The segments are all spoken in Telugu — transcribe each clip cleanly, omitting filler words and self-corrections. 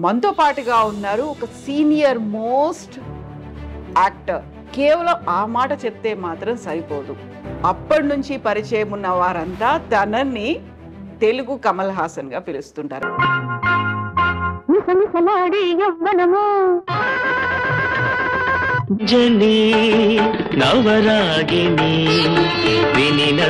మనతో పాటుగా ఉన్నారు ఒక సీనియర్ మోస్ట్ యాక్టర్. కేవలం ఆ మాట చెప్తే మాత్రం సరిపోదు. అప్పటి నుంచి పరిచయం ఉన్న వారంతా తనని తెలుగు కమల్ హాసన్ గా పిలుస్తుంటారు. జని నవరాగిని వినిన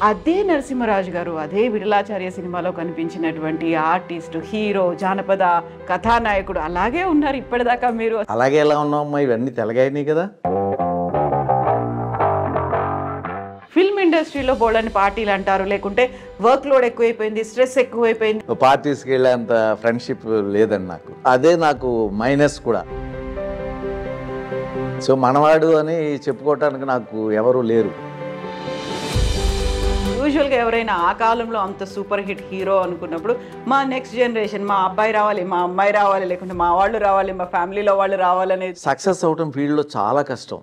అదే నరసింహరాజు గారు, అదే విఠలాచార్య సినిమాలో కనిపించినటువంటి ఆర్టిస్ట్, హీరో, జానపద కథానాయకుడు అలాగే ఉన్నారు ఇప్పటిదాకా. మీరు అలాగే ఎలా ఉన్నామమ్మా, ఇవన్నీ తెలగాయినాయి కదా. ఫిల్మ్ ఇండస్ట్రీలో బోల్డని పార్టీలు అంటారు, లేకుంటే వర్క్ లోడ్ ఎక్కువైపోయింది, స్ట్రెస్ ఎక్కువైపోయింది. పార్టీస్కి వెళ్ళేంత ఫ్రెండ్షిప్ లేదండి నాకు. అదే నాకు మైనస్ కూడా. సో మనవాడు అని చెప్పుకోవటానికి నాకు ఎవరు లేరు. యూజువల్గా ఎవరైనా ఆ కాలంలో అంత సూపర్ హిట్ హీరో అనుకున్నప్పుడు మా నెక్స్ట్ జనరేషన్, మా అబ్బాయి రావాలి, మా అమ్మాయి రావాలి, లేకుంటే మా వాళ్ళు రావాలి, మా ఫ్యామిలీలో వాళ్ళు రావాలనేది. సక్సెస్ అవటం ఫీల్డ్లో చాలా కష్టం.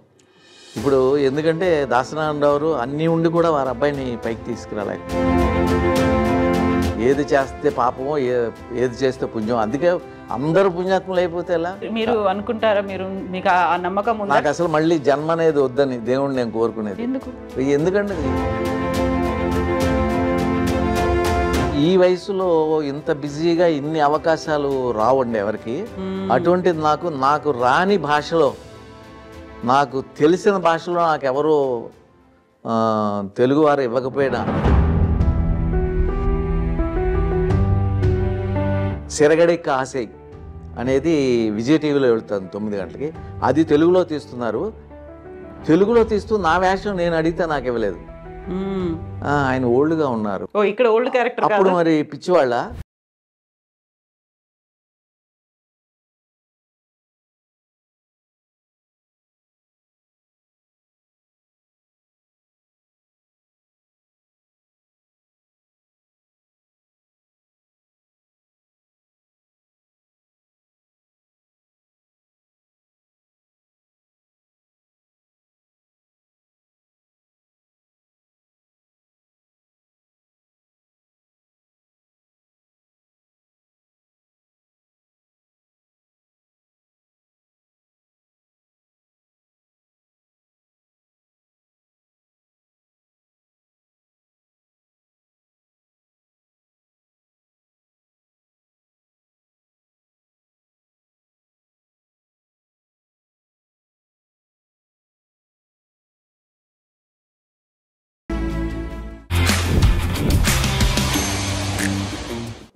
ఇప్పుడు ఎందుకంటే దాసనారాయణరావు అన్నీ ఉండి కూడా వారి అబ్బాయిని పైకి తీసుకురాలేక, ఏది చేస్తే పాపమో ఏది చేస్తే పుణ్యం. అందుకే అందరూ పుణ్యాత్ములు అయిపోతే ఎలా మీరు అనుకుంటారా? మీకు ఆ నమ్మకం ఉందా? నాకు అసలు మళ్ళీ జన్మ అనేది వద్దని దేవుణ్ణి నేను కోరుకునేది. ఎందుకంటే ఈ వయసులో ఇంత బిజీగా ఇన్ని అవకాశాలు రావండి ఎవరికి. అటువంటిది నాకు రాని భాషలో, నాకు తెలిసిన భాషలో నాకెవరూ తెలుగువారు ఇవ్వకపోయినా, సిరగడికి ఆశయ్ అనేది విజయ్ టీవీలో వెళ్తాను 9 గంటలకి. అది తెలుగులో తీస్తున్నారు. తెలుగులో తీస్తూ నా వేషం నేను అడిగితే నాకు ఇవ్వలేదు. ఆయన ఓల్డ్గా ఉన్నారు. ఇక్కడ ఓల్డ్ క్యారెక్టర్ అప్పుడు మరి పిచ్చివాళ్ళ.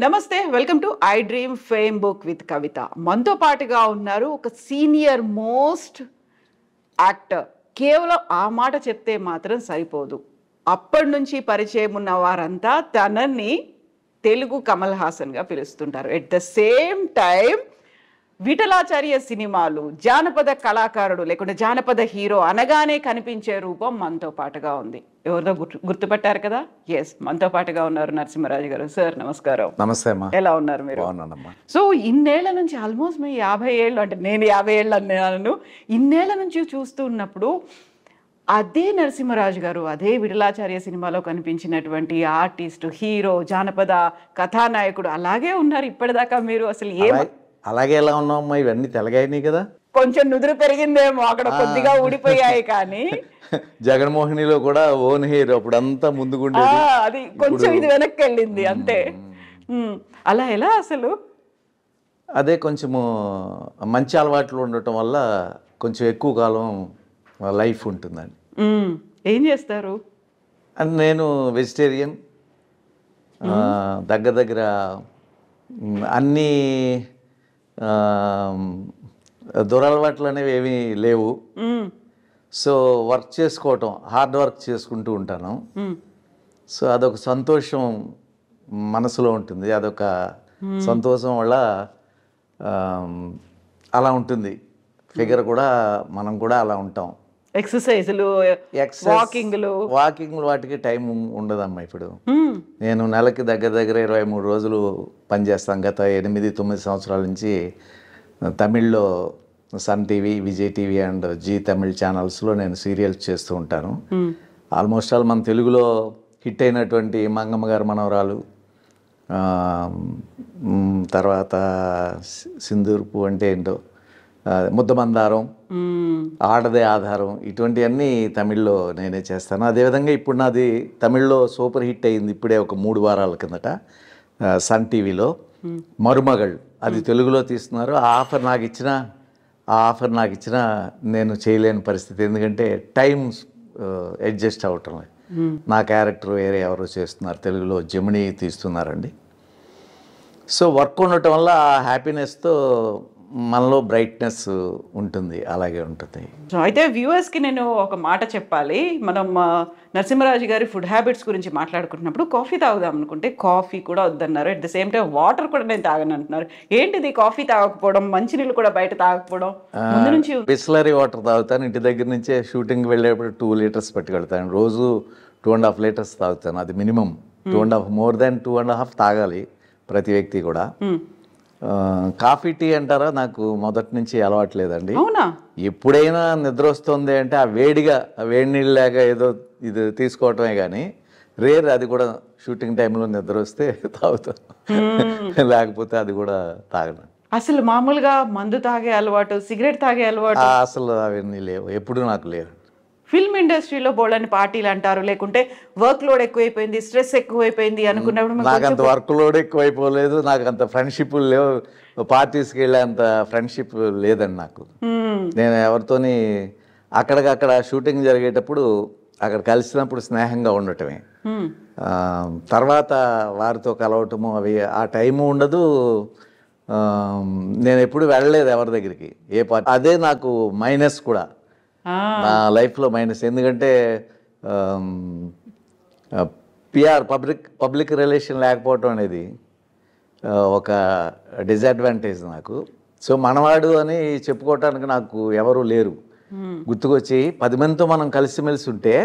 నమస్తే, welcome to I dream fame book with Kavitha. మనతో పాటుగా ఉన్నారు ఒక సీనియర్ మోస్ట్ యాక్టర్. కేవలం ఆ మాట చెప్తే మాత్రం సరిపోదు. అప్పటి నుంచి పరిచయం ఉన్న వారంతా తనని తెలుగు కమల్ హాసన్ గా పిలుస్తుంటారు. At the same time Vittalacharya సినిమాలు, జానపద కళాకారుడు లేకుంటే జానపద హీరో అనగానే కనిపించే రూపం మనతో పాటుగా ఉంది. ఎవరిదో గుర్తుపట్టారు కదా? ఎస్, మనతో పాటుగా ఉన్నారు నరసింహరాజు గారు. సార్ నమస్కారం. నమస్తే అమ్మా. ఎలా ఉన్నారు మీరు? సో ఇన్నేళ్ల నుంచి, ఆల్మోస్ట్ మీ 50 ఏళ్ళు, అంటే నేను 50 ఏళ్ళు అన్నాను, ఇన్నేళ్ల నుంచి చూస్తూ ఉన్నప్పుడు అదే నరసింహరాజు గారు, అదే విఠలాచార్య సినిమాలో కనిపించినటువంటి ఆర్టిస్ట్, హీరో, జానపద కథానాయకుడు అలాగే ఉన్నారు ఇప్పటిదాకా. మీరు అసలు అలాగే ఎలా ఉన్నామమ్మా, ఇవన్నీ తెలగాయినాయి కదా. కొంచెం నుదురు పెరిగిందేమో, అక్కడ కొద్దిగా ఊడిపోయాయి. కానీ జగన్మోహినిలో కూడా ఓన్ హెయిర్ అప్పుడంతా ముందుకుండేది, అది కొంచెం ఇది వెనక్కి వెళ్ళింది అంతే. అలా ఎలా అసలు? అదే కొంచెము మంచి అలవాట్లు ఉండటం వల్ల కొంచెం ఎక్కువ కాలం లైఫ్ ఉంటుందండి. ఏం చేస్తారు? అండ్ నేను వెజిటేరియన్. దగ్గర అన్నీ దురలవాట్లు అనేవి ఏమీ లేవు. సో వర్క్ చేసుకోవటం, హార్డ్ వర్క్ చేసుకుంటూ ఉంటాను. సో అదొక సంతోషం మనసులో ఉంటుంది. అదొక సంతోషం వల్ల అలా ఉంటుంది. ఫిగర్ కూడా మనం కూడా అలా ఉంటాం. ఎక్సర్సైజులు, వాకింగ్లు వాటికి టైం ఉండదమ్మా. ఇప్పుడు నేను నెలకి దగ్గర 23 రోజులు పనిచేస్తాను. గత 8-9 సంవత్సరాల నుంచి తమిళ్లో Sun TV, Vijay TV and Zee Tamil ఛానల్స్లో నేను సీరియల్స్ చేస్తూ ఉంటాను. ఆల్మోస్ట్ ఆల్ మన తెలుగులో హిట్ అయినటువంటి మంగమ్మ గారి మనవరాలు, తర్వాత సింధూర్పు అంటే ఏంటో, ముద్దమందారం, ఆడదే ఆధారం, ఇటువంటివన్నీ తమిళ్లో నేనే చేస్తాను. అదేవిధంగా ఇప్పుడు నాది తమిళ్లో సూపర్ హిట్ అయింది ఇప్పుడే ఒక 3 వారాల కిందట సన్ టీవీలో మరుమగళ్ళు, అది తెలుగులో తీస్తున్నారు. ఆ ఆఫర్ నాకు ఇచ్చిన నేను చేయలేని పరిస్థితి, ఎందుకంటే టైమ్స్ అడ్జస్ట్ అవ్వటం లేదు. నా క్యారెక్టర్ వేరే ఎవరో చేస్తున్నారు, తెలుగులో జమిని తీస్తున్నారండి. సో వర్క్ ఉండటం వల్ల ఆ హ్యాపీనెస్తో మనలో బ్రైట్నెస్ ఉంటుంది, అలాగే ఉంటుంది. సో అయితే వ్యూవర్స్కి నేను ఒక మాట చెప్పాలి. మనం నరసింహరాజు గారి ఫుడ్ హ్యాబిట్స్ గురించి మాట్లాడుకుంటున్నప్పుడు కాఫీ తాగుదాం అనుకుంటే కాఫీ కూడా వద్దన్నారు. At the same time water కూడా నేను తాగను అంటున్నారు. ఏంటిది కాఫీ తాగకపోవడం, మంచినీళ్ళు కూడా బయట తాగకపోవడం ముందు నుంచి? బిస్లరీ వాటర్ తాగుతాను. ఇంటి దగ్గర నుంచే షూటింగ్ వెళ్ళేప్పుడు 2 లీటర్స్ పట్టుకెళ్తాను. రోజు 2.5 లీటర్స్ తాగుతాను, అది మినిమం. 2.5, మోర్ దాన్ 2.5 తాగాలి ప్రతి వ్యక్తి కూడా. కాఫీ టీ అంటారా, నాకు మొదటి నుంచి అలవాటు లేదండి. అవునా? ఎప్పుడైనా నిద్ర వస్తుంది అంటే ఆ వేడి నీళ్ళు లేక ఏదో ఇది తీసుకోవటమే కానీ రేర్, అది కూడా షూటింగ్ టైంలో నిద్ర వస్తే తాగుతాను, లేకపోతే అది కూడా తాగను. అసలు మామూలుగా మందు తాగే అలవాటు, సిగరెట్ తాగే అలవాటు అసలు అవన్నీ లేవు, ఎప్పుడు నాకు లేవు. ఫిల్మ్ ఇండస్ట్రీలో బోల్డని పార్టీలు అంటారు, లేకుంటే వర్క్ లోడ్ ఎక్కువైపోయింది, స్ట్రెస్ ఎక్కువైపోయింది అనుకున్నప్పుడు నాకు అంత వర్క్ లోడ్ ఎక్కువైపోలేదు, నాకు అంత ఫ్రెండ్షిప్ లేవు, పార్టీస్కి వెళ్ళే అంత ఫ్రెండ్షిప్ లేదండి నాకు. నేను ఎవరితోని అక్కడికక్కడ షూటింగ్ జరిగేటప్పుడు అక్కడ కలిసినప్పుడు స్నేహంగా ఉండటమే, తర్వాత వారితో కలవటము అవి ఆ టైము ఉండదు. నేను ఎప్పుడు వెళ్ళలేదు ఎవరి దగ్గరికి, ఏ పార్టీ. అదే నాకు మైనస్ కూడా, నా లైఫ్లో మైనస్. ఎందుకంటే పిఆర్, పబ్లిక్ రిలేషన్ లేకపోవటం అనేది ఒక డిసడ్వాంటేజ్ నాకు. సో మనవాడు అని చెప్పుకోవటానికి నాకు ఎవరు లేరు. గుర్తుకొచ్చి 10 మందితో మనం కలిసిమెలిసి ఉంటే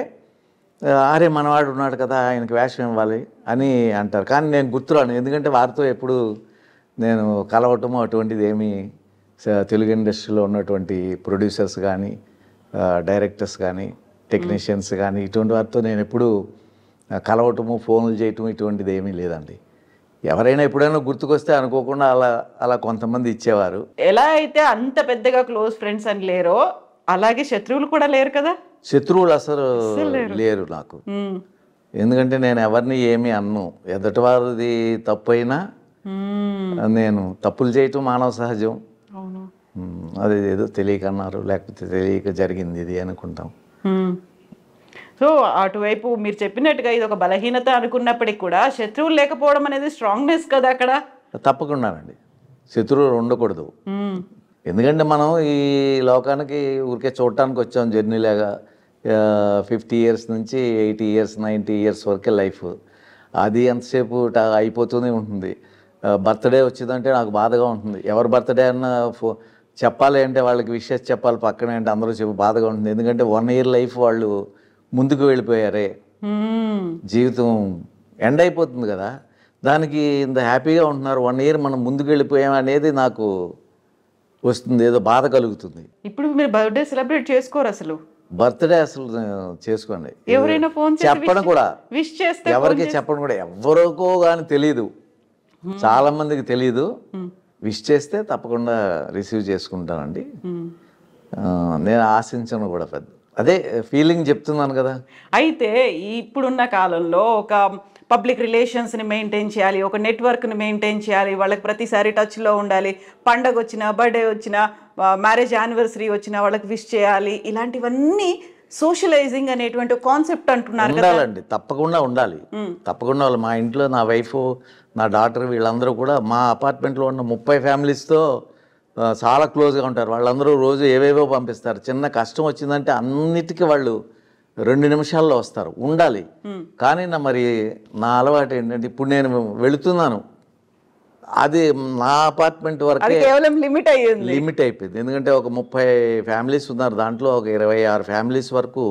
అరే మనవాడు ఉన్నాడు కదా, ఆయనకి వేషం ఇవ్వాలి అని అంటారు. కానీ నేను గుర్తురాను, ఎందుకంటే వారితో ఎప్పుడు నేను కలవటము అటువంటిది ఏమీ తెలుగు ఇండస్ట్రీలో ఉన్నటువంటి ప్రొడ్యూసర్స్ కానీ, డైరెక్టర్స్ కానీ, టెక్నీషియన్స్ కానీ, ఇటువంటి వారితో నేను ఎప్పుడు కలవటము, ఫోన్లు చేయటం ఇటువంటిది ఏమీ లేదండి. ఎవరైనా ఎప్పుడైనా గుర్తుకొస్తే అనుకోకుండా అలా కొంతమంది ఇచ్చేవారు. ఎలా అయితే అంత పెద్దగా క్లోజ్ ఫ్రెండ్స్ అని లేరో అలాగే శత్రువులు కూడా లేరు కదా? శత్రువులు అసలు లేరు నాకు. ఎందుకంటే నేను ఎవరిని ఏమీ అన్ను. ఎదుటి వారిది తప్పు అయినా నేను తప్పులు చేయటం మానవ సహజం. అది ఏదో తెలియక అన్నారు, లేకపోతే తెలియక జరిగింది ఇది అనుకుంటాం. సో అటువైపు మీరు చెప్పినట్టుగా ఇది ఒక బలహీనత అనుకున్నప్పటికీ కూడా శత్రువులు లేకపోవడం అనేది స్ట్రాంగ్నెస్ కదా అక్కడ? తప్పకుండానండి, శత్రువులు ఉండకూడదు. ఎందుకంటే మనం ఈ లోకానికి ఊరికే చూడటానికి వచ్చాం, జర్నీలాగా. 50 years నుంచి 80 years 90 years వరకే లైఫ్. అది ఎంతసేపు అయిపోతూనే ఉంటుంది. బర్త్డే వచ్చిందంటే నాకు బాధగా ఉంటుంది. ఎవరు బర్త్డే అన్న చెప్పాలి అంటే వాళ్ళకి విషెస్ చెప్పాలి పక్కనే అంటే అందరూ బాధగా ఉంటుంది. ఎందుకంటే 1 year లైఫ్ వాళ్ళు ముందుకు వెళ్ళిపోయారే, జీవితం ఎండ్ అయిపోతుంది కదా, దానికి ఇంత హ్యాపీగా ఉంటున్నారు. 1 year మనం ముందుకు వెళ్ళిపోయాం అనేది నాకు వస్తుంది, ఏదో బాధ కలుగుతుంది. ఇప్పుడు మీరు బర్త్డే సెలబ్రేట్ చేసుకోరు అసలు? బర్త్డే అసలు చేసుకోండి, ఎవరైనా ఫోన్ చెప్పడం కూడా, విష్ చేస్తే ఎవరికి చెప్పడం కూడా, ఎవరికో కానీ తెలియదు, చాలా మందికి తెలియదు. విష్ చేస్తే తప్పకుండా రిసీవ్ చేసుకుంటానండి. నేను ఆశించను కూడా పెద్ద, అదే ఫీలింగ్ చెప్తున్నాను కదా. అయితే ఇప్పుడున్న కాలంలో ఒక పబ్లిక్ రిలేషన్స్ని మెయింటైన్ చేయాలి, ఒక నెట్వర్క్ని మెయింటైన్ చేయాలి, వాళ్ళకి ప్రతిసారి టచ్లో ఉండాలి, పండగ వచ్చినా, బర్త్డే వచ్చినా, మ్యారేజ్ యానివర్సరీ వచ్చినా వాళ్ళకి విష్ చేయాలి, ఇలాంటివన్నీ సోషలైజింగ్ అనేటువంటి కాన్సెప్ట్ అంటున్నారు. ఉండాలండి, తప్పకుండా ఉండాలి, తప్పకుండా. మా ఇంట్లో నా వైఫ్, నా డాటర్, వీళ్ళందరూ కూడా మా అపార్ట్మెంట్లో ఉన్న 30 ఫ్యామిలీస్తో చాలా క్లోజ్గా ఉంటారు. వాళ్ళందరూ రోజు ఏవేవో పంపిస్తారు. చిన్న కష్టం వచ్చిందంటే అన్నిటికీ వాళ్ళు 2 నిమిషాల్లో వస్తారు, ఉండాలి. కానీ మరి నా అలవాటు ఏంటంటే ఇప్పుడు నేను వెళుతున్నాను, అది నా అపార్ట్మెంట్ వరకు కేవలం లిమిట్ అయిపోయింది. ఎందుకంటే ఒక 30 ఫ్యామిలీస్ ఉన్నారు, దాంట్లో ఒక 26 ఫ్యామిలీస్ వరకు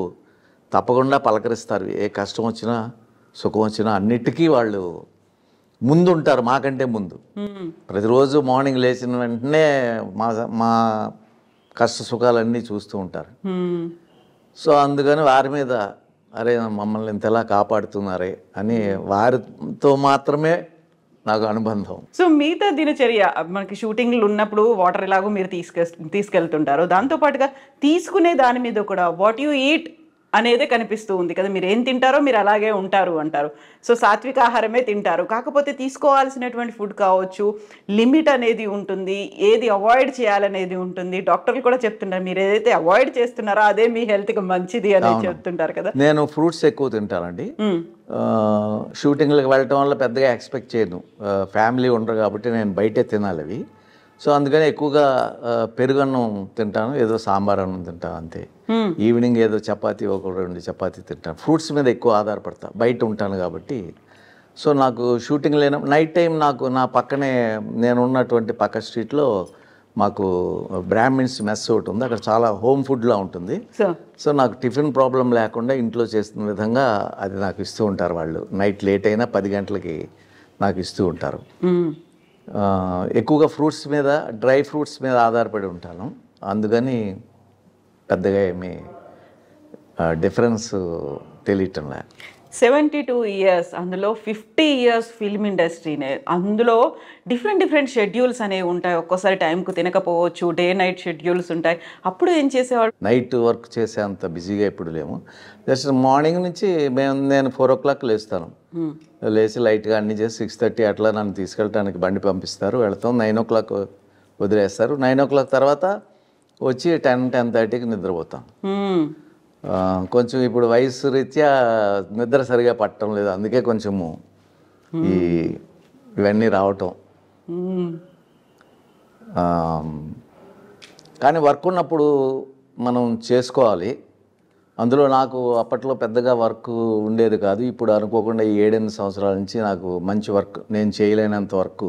తప్పకుండా పలకరిస్తారు. ఏ కష్టం వచ్చినా సుఖం వచ్చినా అన్నిటికీ వాళ్ళు ముందు ఉంటారు, మాకంటే ముందు. ప్రతిరోజు మార్నింగ్ లేచిన వెంటనే మా కష్ట సుఖాలన్నీ చూస్తూ ఉంటారు. సో అందుకని వారి మీద అరే మమ్మల్ని ఇంతలా కాపాడుతున్నారే అని వారితో మాత్రమే నాకు అనుబంధం. సో మిగతా దినచర్య మనకి షూటింగ్లు ఉన్నప్పుడు వాటర్ ఎలాగో మీరు తీసుకెళ్తుంటారు, దాంతోపాటుగా తీసుకునే దాని మీద కూడా వాట్ యు ఈట్ అనేదే కనిపిస్తూ ఉంది కదా. మీరు ఏం తింటారో మీరు అలాగే ఉంటారు అంటారు. సో సాత్విక ఆహారమే తింటారు, కాకపోతే తీసుకోవాల్సినటువంటి ఫుడ్ కావచ్చు, లిమిట్ అనేది ఉంటుంది, ఏది అవాయిడ్ చేయాలనేది ఉంటుంది. డాక్టర్లు కూడా చెప్తుంటారు మీరు ఏదైతే అవాయిడ్ చేస్తున్నారో అదే మీ హెల్త్కి మంచిది అనేది చెప్తుంటారు కదా. నేను ఫ్రూట్స్ ఎక్కువ తింటానండి. షూటింగ్లకు వెళ్ళటం వల్ల పెద్దగా ఎక్స్పెక్ట్ చేయను, ఫ్యామిలీ ఉండరు కాబట్టి నేను బయటే తినాలి అవి. సో అందుకని ఎక్కువగా పెరుగన్నం తింటాను, ఏదో సాంబార్ అన్నం తింటాను అంతే. ఈవినింగ్ ఏదో చపాతీ, ఒక 2 చపాతీ తింటాను. ఫ్రూట్స్ మీద ఎక్కువ ఆధారపడతా, బయట ఉంటాను కాబట్టి. సో నాకు షూటింగ్ లేన నైట్ టైం నాకు నా పక్కనే నేను ఉన్నటువంటి పక్క స్ట్రీట్లో మాకు బ్రాహ్మిన్స్ మెస్ ఒకటి ఉంది, అక్కడ చాలా హోమ్ ఫుడ్లా ఉంటుంది. సో నాకు టిఫిన్ ప్రాబ్లం లేకుండా ఇంట్లో చేస్తున్న విధంగా అది నాకు ఇస్తూ ఉంటారు వాళ్ళు. నైట్ లేట్ అయినా 10 గంటలకి నాకు ఇస్తూ ఉంటారు. ఎక్కువగా ఫ్రూట్స్ మీద, డ్రై ఫ్రూట్స్ మీద ఆధారపడి ఉంటాను. అందుకని పెద్దగా ఏమీ డిఫరెన్స్ తెలియటం లేదు. 72 years, అందులో 50 years ఫిల్మ్ ఇండస్ట్రీనే. అందులో డిఫరెంట్ షెడ్యూల్స్ అనేవి ఉంటాయి. ఒక్కోసారి టైంకు తినకపోవచ్చు, డే నైట్ షెడ్యూల్స్ ఉంటాయి. అప్పుడు ఏం చేసేవాడు? నైట్ వర్క్ చేసే అంత బిజీగా ఎప్పుడు లేము. జస్ట్ మార్నింగ్ నుంచి నేను 4 o'clock లేస్తాను. లేచి లైట్గా అన్నీ చేసి 6:30 అట్లా నన్ను తీసుకెళ్ళడానికి బండి పంపిస్తారు, వెళ్తాం. 9 o'clock వదిలేస్తారు. 9 o'clock తర్వాత వచ్చి 10-10:30కి నిద్రపోతాం. కొంచెం ఇప్పుడు వయసు రీత్యా నిద్ర సరిగా పట్టడం లేదు, అందుకే కొంచెము ఇవన్నీ రావటం. కానీ వర్క్ ఉన్నప్పుడు మనం చేసుకోవాలి. అందులో నాకు అప్పట్లో పెద్దగా వర్క్ ఉండేది కాదు. ఇప్పుడు అనుకోకుండా ఈ 7-8 సంవత్సరాల నుంచి నాకు మంచి వర్క్, నేను చేయలేనంత వర్క్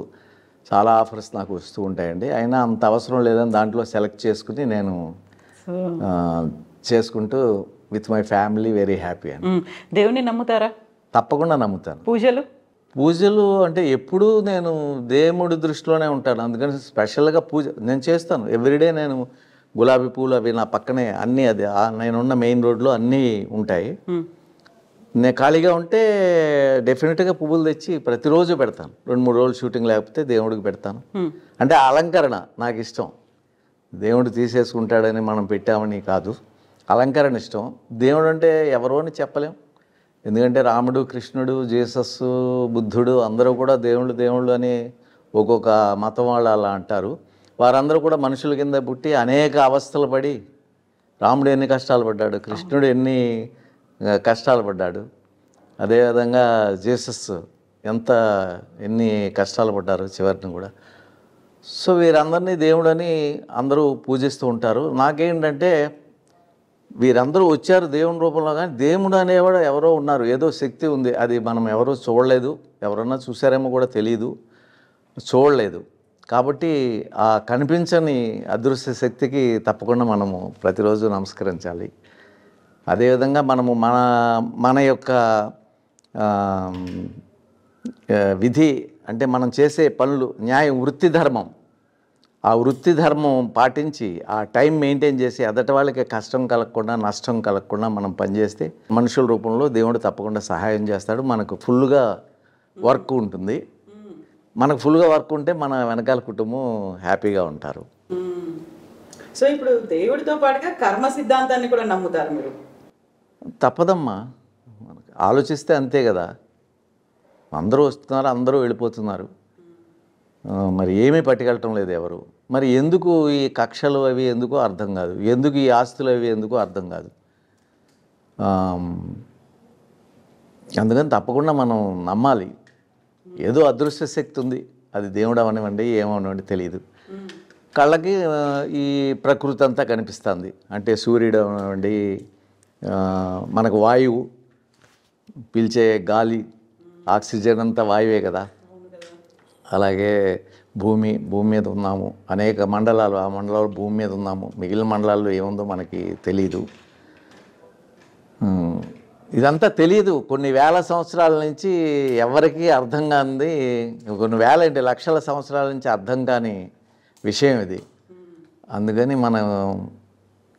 చాలా ఆఫర్స్ నాకు వస్తూ ఉంటాయండి. అయినా అంత అవసరం లేదని దాంట్లో సెలెక్ట్ చేసుకుని నేను చేసుకుంటూ with my family very happy అండి. దేవుని నమ్ముతారా? తప్పకుండా నమ్ముతాను. పూజలు అంటే ఎప్పుడూ నేను దేవుడి దృష్టిలోనే ఉంటాను. అందుకని స్పెషల్గా పూజ నేను చేస్తాను ఎవ్రీడే. నేను గులాబీ పూలు అవి నా పక్కనే అన్నీ, అది నేనున్న మెయిన్ రోడ్లో అన్నీ ఉంటాయి. నేను ఖాళీగా ఉంటే డెఫినెట్గా పువ్వులు తెచ్చి ప్రతిరోజు పెడతాను. 2-3 రోజులు షూటింగ్ లేకపోతే దేవుడికి పెడతాను. అంటే అలంకరణ నాకు ఇష్టం. దేవుడు తీసేసుకుంటాడని మనం పెట్టామని కాదు, అలంకరణ ఇష్టం. దేవుడు అంటే ఎవరో అని చెప్పలేం, ఎందుకంటే రాముడు, కృష్ణుడు, జీసస్, బుద్ధుడు అందరూ కూడా దేవుళ్ళు అని ఒక్కొక్క మతం వాళ్ళు అలా అంటారు. వారందరూ కూడా మనుషుల కింద పుట్టి అనేక అవస్థలు పడి, రాముడు ఎన్ని కష్టాలు పడ్డాడు, కృష్ణుడు ఎన్ని కష్టాలు పడ్డాడు, అదేవిధంగా జీసస్ ఎన్ని కష్టాలు పడ్డారు చివరిని కూడా. సో వీరందరినీ దేవుడని అందరూ పూజిస్తూ ఉంటారు. నాకేంటంటే వీరందరూ వచ్చారు దేవుని రూపంలో, కానీ దేవుడు అనేవాడు ఎవరో ఉన్నారు, ఏదో శక్తి ఉంది. అది మనం ఎవరో చూడలేదు, ఎవరన్నా చూసారేమో కూడా తెలియదు, చూడలేదు. కాబట్టి ఆ కనిపించని అదృశ్య శక్తికి తప్పకుండా మనము ప్రతిరోజు నమస్కరించాలి. అదేవిధంగా మనము మన యొక్క విధి అంటే మనం చేసే పనులు, న్యాయం, వృత్తి ధర్మం, ఆ వృత్తి ధర్మం పాటించి ఆ టైం మెయింటైన్ చేసి ఎదటి వాళ్ళకి కష్టం కలగకుండా, నష్టం కలగకుండా మనం పనిచేస్తే మనుషుల రూపంలో దేవుడు తప్పకుండా సహాయం చేస్తాడు. మనకు ఫుల్గా వర్క్ ఉంటుంది. మనకు ఫుల్గా వర్క్ ఉంటే మన వెనకాల కుటుంబం హ్యాపీగా ఉంటారు. సో ఇప్పుడు దేవుడితో పాటుగా కర్మ సిద్ధాంతాన్ని కూడా నమ్ముతారు మీరు? తప్పదమ్మా, మనకు ఆలోచిస్తే అంతే కదా. అందరూ వస్తున్నారు, అందరూ వెళ్ళిపోతున్నారు, మరి ఏమీ పట్టుకెళ్ళటం లేదు ఎవరు. మరి ఎందుకు ఈ కక్షలు అవి ఎందుకో అర్థం కాదు, ఎందుకు ఈ ఆస్తులు అవి ఎందుకో అర్థం కాదు. అందుకని తప్పకుండా మనం నమ్మాలి. ఏదో అదృశ్య శక్తి ఉంది, అది దేవుడు అవనివ్వండి ఏమవనివ్వండి తెలియదు. కళ్ళకి ఈ ప్రకృతి అంతా కనిపిస్తుంది, అంటే సూర్యుడు అవనివ్వండి, మనకు వాయువు, పీల్చే గాలి, ఆక్సిజన్ అంతా వాయువే కదా. అలాగే భూమి మీద ఉన్నాము, అనేక మండలాలు, ఆ మండలాలు భూమి మీద ఉన్నాము, మిగిలిన మండలాల్లో ఏముందో మనకి తెలీదు. ఇదంతా తెలియదు. కొన్ని వేల సంవత్సరాల నుంచి ఎవరికీ అర్థం కానిది, కొన్ని వేల అంటే లక్షల సంవత్సరాల నుంచి అర్థం కాని విషయం ఇది. అందుకని మనం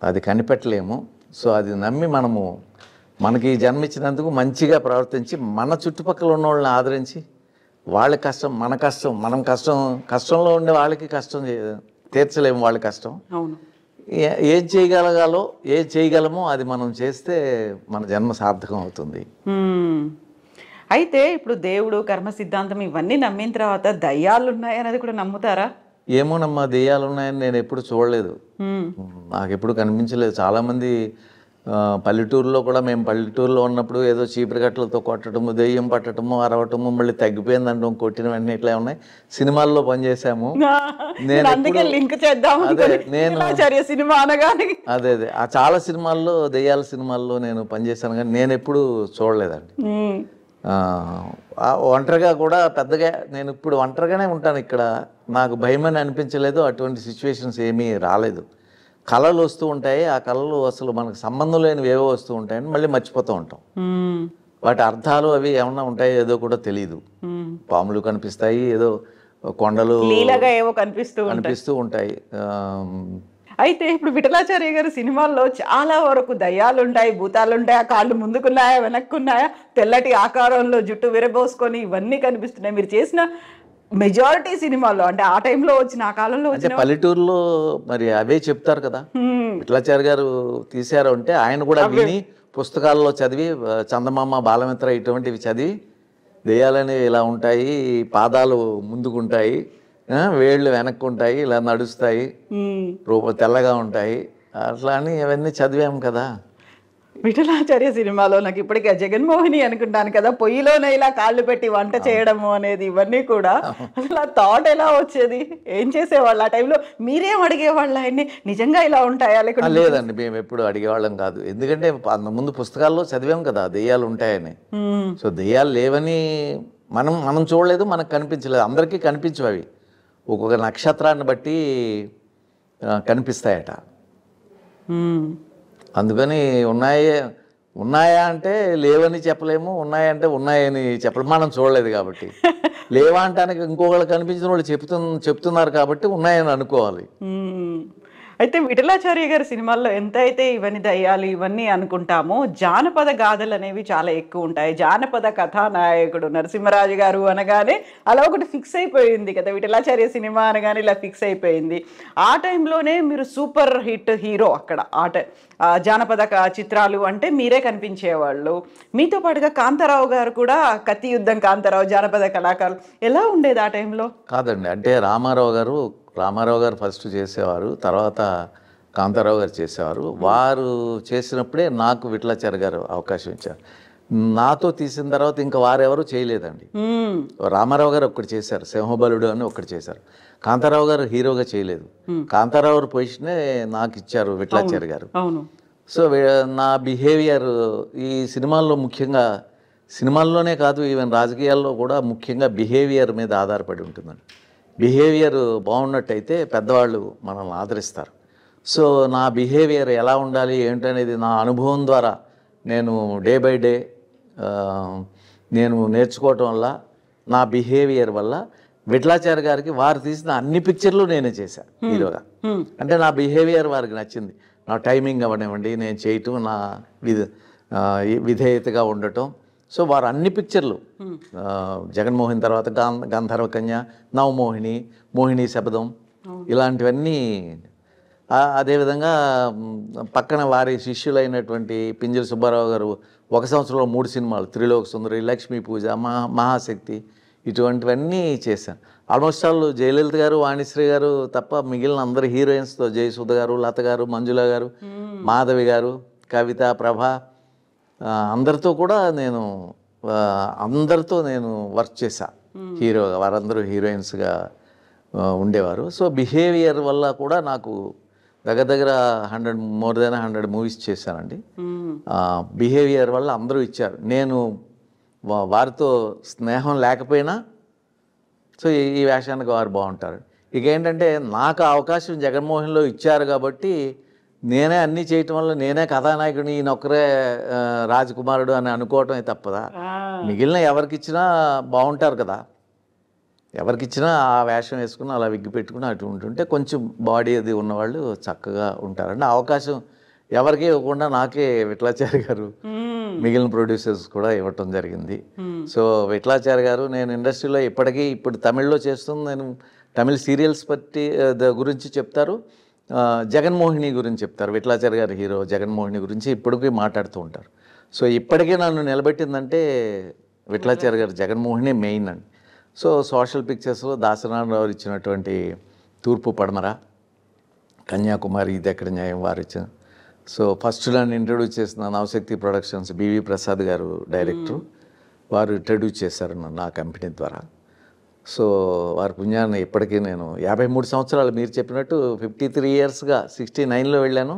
అది కనిపెట్టలేము. సో అది నమ్మి మనము మనకి జన్మించినందుకు మంచిగా ప్రవర్తించి మన చుట్టుపక్కల ఉన్న వాళ్ళని ఆదరించి వాళ్ళ కష్టం మన కష్టం మనం కష్టంలో ఉండే వాళ్ళకి కష్టం తీర్చలేము వాళ్ళ కష్టం. అవును. ఏం చేయగలమో అది మనం చేస్తే మన జన్మ సార్థకం అవుతుంది. అయితే ఇప్పుడు దేవుడు కర్మ సిద్ధాంతం ఇవన్నీ నమ్మిన తర్వాత దయ్యాలు ఉన్నాయి అనేది కూడా నమ్ముతారా? ఏమోనమ్మా, దెయ్యాలు ఉన్నాయని నేను ఎప్పుడు చూడలేదు, నాకు ఎప్పుడు కనిపించలేదు. చాలామంది పల్లెటూరులో కూడా, మేము పల్లెటూరులో ఉన్నప్పుడు ఏదో చీపురు కట్టలతో కొట్టడము, దెయ్యం పట్టడము, అరవటము, మళ్ళీ తగ్గిపోయిందంటాం, కొట్టిన వెంటనే ఇట్లా ఉన్నాయి. సినిమాల్లో పనిచేసాము. సినిమా అనగానే అదే ఆ చాలా సినిమాల్లో, దెయ్యాల సినిమాల్లో నేను పనిచేశాను, కానీ నేను ఎప్పుడు చూడలేదండి. ఒంటరిగా కూడా పెద్దగా నేను ఇప్పుడు ఒంటరిగానే ఉంటాను ఇక్కడ, నాకు భయమని అనిపించలేదు. అటువంటి సిచ్యువేషన్స్ ఏమీ రాలేదు. కళలు వస్తూ ఉంటాయి, ఆ కళలు అసలు మనకు సంబంధం లేనివి ఏవో వస్తూ ఉంటాయని మళ్ళీ మర్చిపోతూ ఉంటాం. వాటి అర్థాలు అవి ఏమన్నా ఉంటాయో ఏదో కూడా తెలియదు. పాములు కనిపిస్తాయి, ఏదో కొండలు ఏవో కనిపిస్తూ ఉంటాయి. అయితే ఇప్పుడు విఠలాచార్య గారి సినిమాల్లో చాలా వరకు దయ్యాలు ఉంటాయి, భూతాలు ఉంటాయి, ఆ కాళ్ళు ముందుకున్నాయా వెనక్కున్నాయా, తెల్లటి ఆకారంలో జుట్టు విరబోసుకొని ఇవన్నీ కనిపిస్తున్నాయి. మీరు చేసిన మెజారిటీ సినిమాల్లో, అంటే ఆ టైంలో వచ్చిన, ఆ కాలంలో వచ్చిన, పల్లెటూరులో మరి అవే చెప్తారు కదా. విఠలాచార్య గారు తీశారు అంటే ఆయన కూడా విని పుస్తకాల్లో చదివి, చందమామ, బాలమిత్ర ఇటువంటివి చదివి, దెయ్యాలనేవి ఇలా ఉంటాయి, పాదాలు ముందుకుంటాయి, వేళ్ళు వెనక్కుంటాయి, ఇలా నడుస్తాయి, తెల్లగా ఉంటాయి, అట్లా అని అవన్నీ చదివాము కదా. విఠలాచార్య సినిమాలో నాకు ఇప్పటికే జగన్మోహిని అనుకుంటాను కదా, పొయ్యిలోనే ఇలా కాళ్ళు పెట్టి వంట చేయడము అనేది, ఇవన్నీ కూడా అసలు ఆ థాట్ ఎలా వచ్చేది? ఏం చేసేవాళ్ళు ఆ టైంలో? మీరేం అడిగేవాళ్ళు ఆయన్ని, నిజంగా ఇలా ఉంటాయా? లేదండి, మేము ఎప్పుడు అడిగేవాళ్ళం కాదు. ఎందుకంటే ముందు పుస్తకాల్లో చదివాం కదా దెయ్యాలు ఉంటాయని. సో దెయ్యాలు లేవని మనం చూడలేదు, మనకు కనిపించలేదు. అందరికీ కనిపించవు అవి, ఒక్కొక్క నక్షత్రాన్ని బట్టి కనిపిస్తాయట. అందుకని ఉన్నాయా అంటే లేవని చెప్పలేము, ఉన్నాయంటే ఉన్నాయని చెప్పలేము, మనం చూడలేదు కాబట్టి. లేవా అంటానికి ఇంకొకళ్ళు కనిపించిన వాళ్ళు చెప్తున్నారు కాబట్టి ఉన్నాయని అనుకోవాలి. అయితే విఠలాచార్య గారి సినిమాల్లో ఎంత అయితే ఇవన్నీ దయ్యాలు ఇవన్నీ అనుకుంటామో, జానపద గాథలు అనేవి చాలా ఎక్కువ ఉంటాయి. జానపద కథానాయకుడు నరసింహరాజు గారు అనగానే అలా ఒకటి ఫిక్స్ అయిపోయింది కదా, విఠలాచార్య సినిమా అనగానే ఇలా ఫిక్స్ అయిపోయింది. ఆ టైంలోనే మీరు సూపర్ హిట్ హీరో అక్కడ. జానపద చిత్రాలు అంటే మీరే కనిపించేవాళ్ళు. మీతో పాటుగా కాంతారావు గారు కూడా, కత్తి యుద్ధం కాంతారావు, జానపద కళాకారులు, ఎలా ఉండేది ఆ టైంలో? కాదండి, అంటే రామారావు గారు ఫస్ట్ చేసేవారు, తర్వాత కాంతారావు గారు చేసేవారు. వారు చేసినప్పుడే నాకు విఠలాచార్య గారు అవకాశం ఇచ్చారు. నాతో తీసిన తర్వాత ఇంకా వారెవరు చేయలేదండి. రామారావు గారు ఒక్కటి చేశారు, సింహబలుడు అని ఒక్కటి చేశారు. కాంతారావు గారు హీరోగా చేయలేదు. కాంతారావు గారు పొజిషనే నాకు ఇచ్చారు విఠలాచార్య గారు. సో నా బిహేవియర్ ఈ సినిమాల్లో, ముఖ్యంగా సినిమాల్లోనే కాదు, ఈవెన్ రాజకీయాల్లో కూడా ముఖ్యంగా బిహేవియర్ మీద ఆధారపడి ఉంటుందండి. బిహేవియర్ బాగున్నట్టయితే పెద్దవాళ్ళు మనల్ని ఆదరిస్తారు. సో నా బిహేవియర్ ఎలా ఉండాలి ఏంటనేది నా అనుభవం ద్వారా నేను డే బై డే నేను నేర్చుకోవటం వల్ల, నా బిహేవియర్ వల్ల విఠలాచార్య గారికి వారు తీసిన అన్ని పిక్చర్లు నేనే చేశాను హీరోగా. అంటే నా బిహేవియర్ వారికి నచ్చింది. నా టైమింగ్ అవ్వనివ్వండి, నేను చేయటం, నా విధేయతగా ఉండటం. సో వారు అన్ని పిక్చర్లు, జగన్మోహిని తర్వాత గంధర్వ కన్య, నవమోహిని, మోహిని శపథం, ఇలాంటివన్నీ. అదేవిధంగా పక్కన వారి శిష్యులైనటువంటి పింజల సుబ్బారావు గారు 1 సంవత్సరంలో 3 సినిమాలు, త్రిలోక సుందరి, లక్ష్మీ పూజ, మహాశక్తి, ఇటువంటివన్నీ చేశాను. ఆల్మోస్ట్ ఆల్ జయలలిత గారు, వాణిశ్రీ గారు తప్ప మిగిలిన అందరు హీరోయిన్స్తో, జయసుధ గారు, లత గారు, మంజుల గారు, మాధవి గారు, కవిత, ప్రభ, అందరితో కూడా అందరితో నేను వర్క్ చేశా హీరోగా. వారందరూ హీరోయిన్స్గా ఉండేవారు. సో బిహేవియర్ వల్ల కూడా నాకు దగ్గర 100 మూవీస్ చేశానండి. బిహేవియర్ వల్ల అందరూ ఇచ్చారు. నేను వారితో స్నేహం లేకపోయినా సో ఈ వేషానికి వారు బాగుంటారు. ఇక ఏంటంటే నాకు అవకాశం జగన్మోహన్లో ఇచ్చారు కాబట్టి నేనే అన్నీ చేయటం వల్ల నేనే కథానాయకుడిని, ఈయనొక్కరే రాజకుమారుడు అని అనుకోవటమే తప్పదా. మిగిలిన ఎవరికిచ్చినా బాగుంటారు కదా, ఎవరికిచ్చినా ఆ వేషం వేసుకుని అలా విగ్గి పెట్టుకుని అటు ఉంటుంటే కొంచెం బాడీ అది ఉన్నవాళ్ళు చక్కగా ఉంటారండి. అవకాశం ఎవరికి ఇవ్వకుండా నాకే విఠలాచార్య గారు మిగిలిన ప్రొడ్యూసర్స్ కూడా ఇవ్వటం జరిగింది. సో విఠలాచార్య గారు నేను ఇండస్ట్రీలో ఇప్పుడు తమిళ్లో చేస్తుంది, నేను తమిళ్ సీరియల్స్ గురించి చెప్తారు, జగన్మోహిని గురించి చెప్తారు. విఠలాచార్య గారి హీరో జగన్మోహిని గురించి ఇప్పటికీ మాట్లాడుతూ ఉంటారు. సో ఇప్పటికీ నన్ను నిలబెట్టిందంటే విఠలాచార్య గారు జగన్మోహిని మెయిన్ అండి. సో సోషల్ పిక్చర్స్లో దాసనారాయణరావు ఇచ్చినటువంటి తూర్పు పడమర, కన్యాకుమారి, ఇది ఎక్కడ న్యాయం వారు ఇచ్చిన. సో ఫస్ట్ నన్ను ఇంట్రడ్యూస్ చేసిన నవశక్తి ప్రొడక్షన్స్ బివి ప్రసాద్ గారు డైరెక్టర్, వారు ఇంట్రడ్యూస్ చేశారు నన్ను ఆ కంపెనీ ద్వారా. సో వారి పుణ్యాన్ని ఇప్పటికీ నేను 53 సంవత్సరాలు మీరు చెప్పినట్టు 53 ఇయర్స్గా 69లో వెళ్ళాను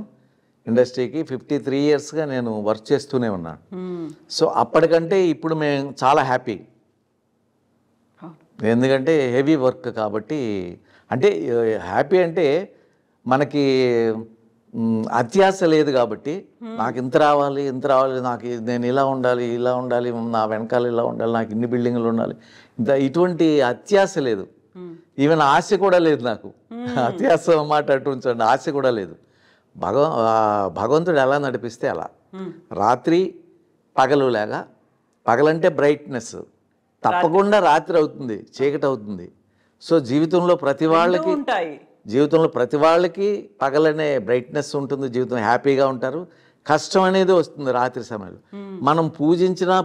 ఇండస్ట్రీకి. 53 ఇయర్స్గా నేను వర్క్ చేస్తూనే ఉన్నాను. సో అప్పటికంటే ఇప్పుడు మేము చాలా హ్యాపీ, ఎందుకంటే హెవీ వర్క్ కాబట్టి. అంటే హ్యాపీ అంటే మనకి అత్యాశ లేదు కాబట్టి, నాకు ఇంత రావాలి నాకు నేను ఇలా ఉండాలి, నా వెనకాల ఇలా ఉండాలి, నాకు ఇన్ని బిల్డింగ్లు ఉండాలి, ఇటువంటి అత్యాశ లేదు. ఈవెన్ ఆశ కూడా లేదు నాకు. అత్యాశ మాట అటు ఉంచండి, ఆశ కూడా లేదు. భగవంతుడు ఎలా నడిపిస్తే అలా. రాత్రి పగలు లాగా, పగలంటే బ్రైట్నెస్, తప్పకుండా రాత్రి అవుతుంది, చీకటి అవుతుంది. సో జీవితంలో ప్రతి వాళ్ళకి పగలనే బ్రైట్నెస్ ఉంటుంది, జీవితం హ్యాపీగా ఉంటారు. కష్టం అనేది వస్తుంది రాత్రి సమయంలో. మనం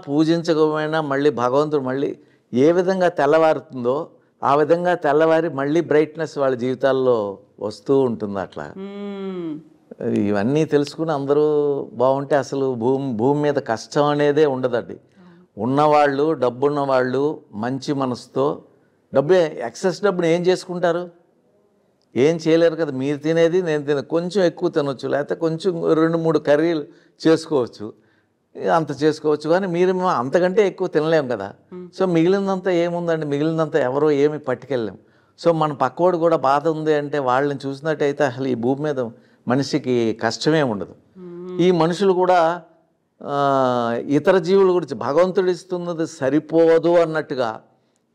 పూజించకపోయినా మళ్ళీ భగవంతుడు మళ్ళీ ఏ విధంగా తెల్లవారుతుందో ఆ విధంగా తెల్లవారి మళ్ళీ బ్రైట్నెస్ వాళ్ళ జీవితాల్లో వస్తూ ఉంటుంది. అట్లా ఇవన్నీ తెలుసుకుని అందరూ బాగుంటే అసలు భూమి మీద కష్టం అనేదే ఉండదండి. ఉన్నవాళ్ళు, డబ్బున్నవాళ్ళు మంచి మనసుతో, ఎక్సెస్ డబ్బుని ఏం చేసుకుంటారు? ఏం చేయలేరు కదా. మీరు తినేది నేను కొంచెం ఎక్కువ తినొచ్చు, లేకపోతే కొంచెం 2-3 కర్రీలు చేసుకోవచ్చు, అంత చేసుకోవచ్చు. కానీ మీరు అంతకంటే ఎక్కువ తినలేము కదా. సో మిగిలినంతా ఏముందండి, మిగిలినంతా ఎవరో ఏమి పట్టుకెళ్ళలేము. సో మన పక్కోడు కూడా బాధ ఉంది అంటే వాళ్ళని చూసినట్టయితే అసలు ఈ భూమి మీద మనిషికి కష్టమే ఉండదు. ఈ మనుషులు కూడా ఇతర జీవుల గురించి భగవంతుడు ఇస్తున్నది సరిపోదు అన్నట్టుగా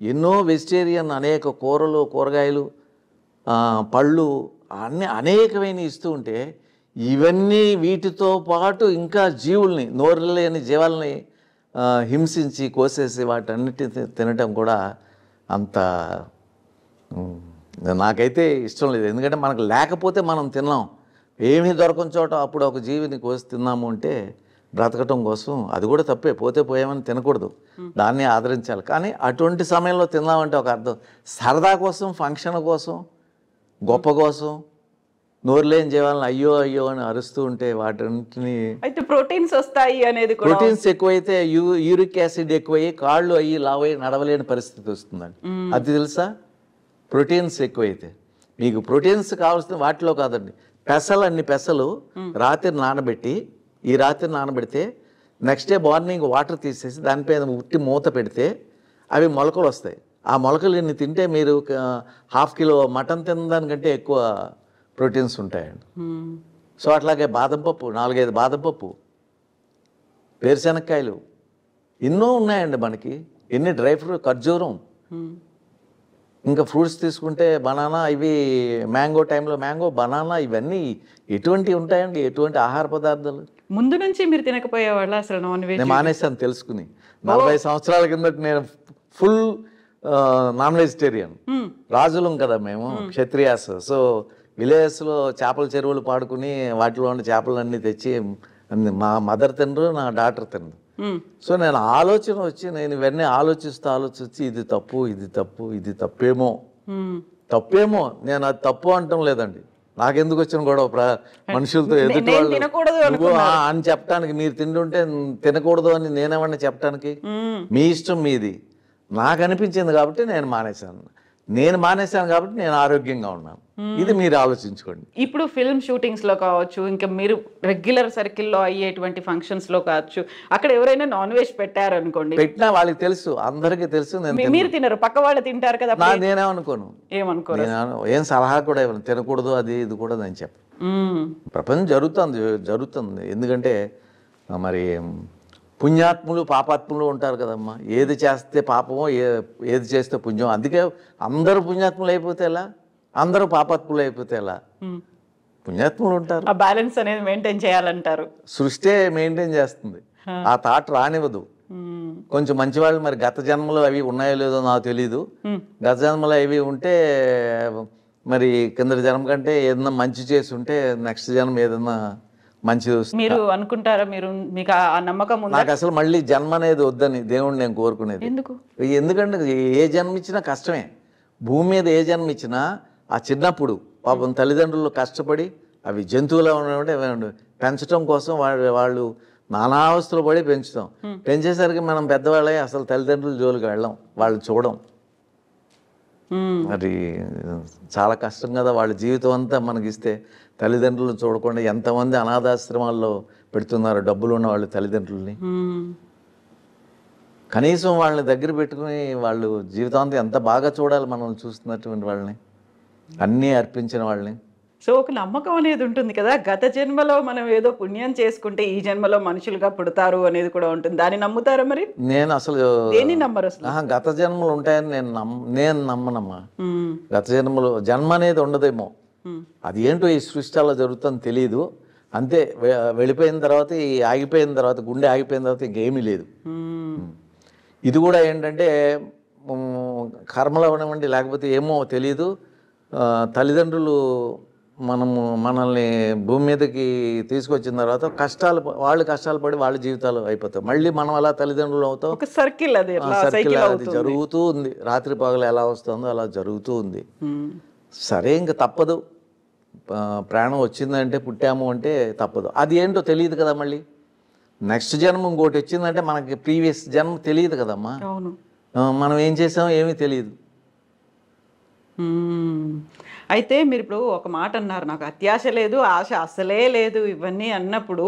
ఎన్నో వెజిటేరియన్ అనేక కూరలు, కూరగాయలు, పళ్ళు అనేకమైన ఇస్తూ ఉంటే, ఇవన్నీ వీటితో పాటు ఇంకా జీవుల్ని, నోరు లేని జీవాలని హింసించి కోసేసి వాటన్నిటిని తినటం కూడా అంత నాకైతే ఇష్టం లేదు. ఎందుకంటే మనకు లేకపోతే మనం తిన్నాం, ఏమీ దొరకని చోట అప్పుడు ఒక జీవిని కోసి తిన్నాము అంటే బ్రతకటం కోసం, అది కూడా తప్పే. పోతే పోయామని తినకూడదు, దాన్ని ఆదరించాలి. కానీ అటువంటి సమయంలో తిన్నామంటే ఒక అర్థం. సరదా కోసం, ఫంక్షన్ కోసం, గొప్ప కోసం నోరు లేని జీవాలను అయ్యో అయ్యో అని అరుస్తూ ఉంటే వాటిని అయితే ప్రోటీన్స్ వస్తాయి అనేది కూడా, ప్రోటీన్స్ ఎక్కువైతే యూరిక్ యాసిడ్ ఎక్కువయ్యి కాళ్ళు అయ్యి లావయ్యి నడవలేని పరిస్థితి వస్తుందండి. అది తెలుసా? ప్రోటీన్స్ ఎక్కువైతే. మీకు ప్రోటీన్స్ కావాల్సిన వాటిలో కాదండి, అన్ని పెసలు రాత్రి నానబెట్టి, ఈ రాత్రి నానబెడితే నెక్స్ట్ డే మార్నింగ్ వాటర్ తీసేసి దానిపైన ఉట్టి మూత పెడితే అవి మొలకలు వస్తాయి. ఆ మొలకలు ఇన్ని తింటే మీరు 1/2 కిలో మటన్ తినడానికంటే ఎక్కువ ప్రోటీన్స్ ఉంటాయండి. సో అట్లాగే బాదం పప్పు, 4-5 బాదం పప్పు, వేరుశనక్కాయలు, ఎన్నో ఉన్నాయండి మనకి. ఎన్ని డ్రై ఫ్రూట్, ఖర్జూరం, ఇంకా ఫ్రూట్స్ తీసుకుంటే బనానా, ఇవి మ్యాంగో టైంలో మ్యాంగో, బనానా, ఇవన్నీ ఎటువంటి ఉంటాయండి, ఎటువంటి ఆహార పదార్థాలు. ముందు నుంచి మీరు తినకపోయేవాళ్ళ అసలు నాన్ వెజ్? నేను మానేసాను తెలుసుకుని. 40 సంవత్సరాల కిందట నేను ఫుల్ నాన్ వెజిటేరియన్. రాజులం కదా మేము, క్షత్రియాస్. సో విలేజెస్లో చేపల చెరువులు పాడుకుని వాటిలో ఉన్న చేపలన్నీ తెచ్చి మా మదర్ తినరు, నా డాటర్ తినరు. సో నేను ఆలోచన వచ్చి నేను ఇవన్నీ ఆలోచించి ఇది తప్పు, ఇది తప్పు, ఇది తప్పేమో. నేను అది తప్పు అంటం లేదండి. నాకెందుకు వచ్చిన గొడవ మనుషులతో, ఎదుటి వాళ్ళు అని చెప్పడానికి. మీరు తింటుంటే తినకూడదు అని నేనేమన్నా చెప్పడానికి? మీ ఇష్టం మీది. నాకు అనిపించింది కాబట్టి నేను మానేశాను కాబట్టి నేను ఆరోగ్యంగా ఉన్నాను. ఇది మీరు ఆలోచించుకోండి. ఇప్పుడు ఫిల్మ్ షూటింగ్స్ లో కావచ్చు, ఇంకా మీరు రెగ్యులర్ సర్కిల్లో అయ్యేటువంటి ఫంక్షన్స్ లో కావచ్చు, అక్కడ ఎవరైనా నాన్ వెజ్ పెట్టారనుకోండి, పెట్టినా వాళ్ళకి తెలుసు, అందరికీ తెలుసు. మీరు తినరు, పక్క వాళ్ళు తింటారు కదా. నేనేమనుకోను, ఏం సలహా కూడా ఇవ్వను, తినకూడదు అది ఇది కూడా నేను చెప్పను. ప్రపంచం జరుగుతుంది. ఎందుకంటే మరి పుణ్యాత్ములు, పాపాత్ములు ఉంటారు కదమ్మా. ఏది చేస్తే పాపమో, ఏది చేస్తే పుణ్యం. అందుకే అందరూ పుణ్యాత్ములు అయిపోతే ఎలా, అందరూ పాపాత్ములు అయిపోతే ఎలా? పుణ్యాత్ములు ఉంటారు. ఆ బ్యాలెన్స్ అనేది మెయింటైన్ చేయాలంటారు. సృష్టి మెయింటైన్ చేస్తుంది, ఆ థాట్ రానివ్వదు. కొంచెం మంచి వాళ్ళు మరి గత జన్మలో అవి ఉన్నాయో లేదో నాకు తెలీదు. గత జన్మలో అవి ఉంటే మరి కింద జన్మ కంటే ఏదన్నా మంచి చేసి ఉంటే నెక్స్ట్ జన్మ ఏదన్నా మంచిది వస్తుంది. మీరు అనుకుంటారా? మీకు ఆ నమ్మకం ఉందా? నాకు అసలు మళ్ళీ జన్మ అనేది వద్దని దేవుణ్ణి నేను కోరుకునేది. ఎందుకు? ఎందుకంటే ఏ జన్మ ఇచ్చినా కష్టమే. భూమి మీద ఏ జన్మ ఇచ్చినా ఆ చిన్నప్పుడు పాపం తల్లిదండ్రులు కష్టపడి అవి జంతువులా ఉండేవి పెంచడం కోసం వాళ్ళు నానావస్థలు పడి పెంచుతాం. పెంచేసరికి మనం పెద్దవాళ్ళే అసలు తల్లిదండ్రుల జోలికి వెళ్ళాం, వాళ్ళు చూడం. మరి చాలా కష్టం కదా. వాళ్ళ జీవితం అంతా మనకిస్తే తల్లిదండ్రులను చూడకుండా ఎంతమంది అనాథాశ్రమాల్లో పెడుతున్నారు డబ్బులు ఉన్న వాళ్ళు తల్లిదండ్రుల్ని. కనీసం వాళ్ళని దగ్గర పెట్టుకుని వాళ్ళు జీవితాంతం ఎంత బాగా చూడాలి మనల్ని చూస్తున్నటువంటి వాళ్ళని, అన్నీ అర్పించిన వాళ్ళని. సో ఒక నమ్మకం అనేది ఉంటుంది కదా, గత జన్మలో మనం ఏదో పుణ్యం చేసుకుంటే ఈ జన్మలో మనుషులుగా పుడతారు అనేది కూడా ఉంటుంది. దాన్ని నమ్ముతారా మరి? నేను అసలు దేన్ని నమ్మరు అసలు? గత జన్మలు ఉంటాయని నేను నమ్మనమ్మా. గత జన్మ అనేది ఉండదేమో, అది ఏంటో ఈ సృష్టి అలా జరుగుతుందని తెలియదు. అంతే, వెళ్ళిపోయిన తర్వాత ఆగిపోయిన తర్వాత గుండె ఆగిపోయిన తర్వాత ఇంకేమీ లేదు. ఇది కూడా ఏంటంటే కర్మలు అవనివ్వండి లేకపోతే ఏమో తెలియదు. తల్లిదండ్రులు మనల్ని భూమి మీదకి తీసుకొచ్చిన తర్వాత వాళ్ళు కష్టాలు పడి వాళ్ళ జీవితాలు అయిపోతాయి. మళ్ళీ మనం అలా తల్లిదండ్రులు అవుతాం. ఒక సర్కిల్ అది జరుగుతూ ఉంది. రాత్రి పగలు ఎలా వస్తుందో అలా జరుగుతూ ఉంది. సరే ఇంక తప్పదు, ప్రాణం వచ్చిందంటే పుట్టాము అంటే తప్పదు. అది ఏంటో తెలియదు కదా. మళ్ళీ నెక్స్ట్ జన్మ ఇంకోటి వచ్చిందంటే మనకి ప్రీవియస్ జన్మ తెలియదు కదమ్మా. మనం ఏం చేసామో ఏమీ తెలియదు. అయితే మీరు ఇప్పుడు ఒక మాట అన్నారు, నాకు అత్యాశ లేదు, ఆశ అసలే లేదు ఇవన్నీ అన్నప్పుడు,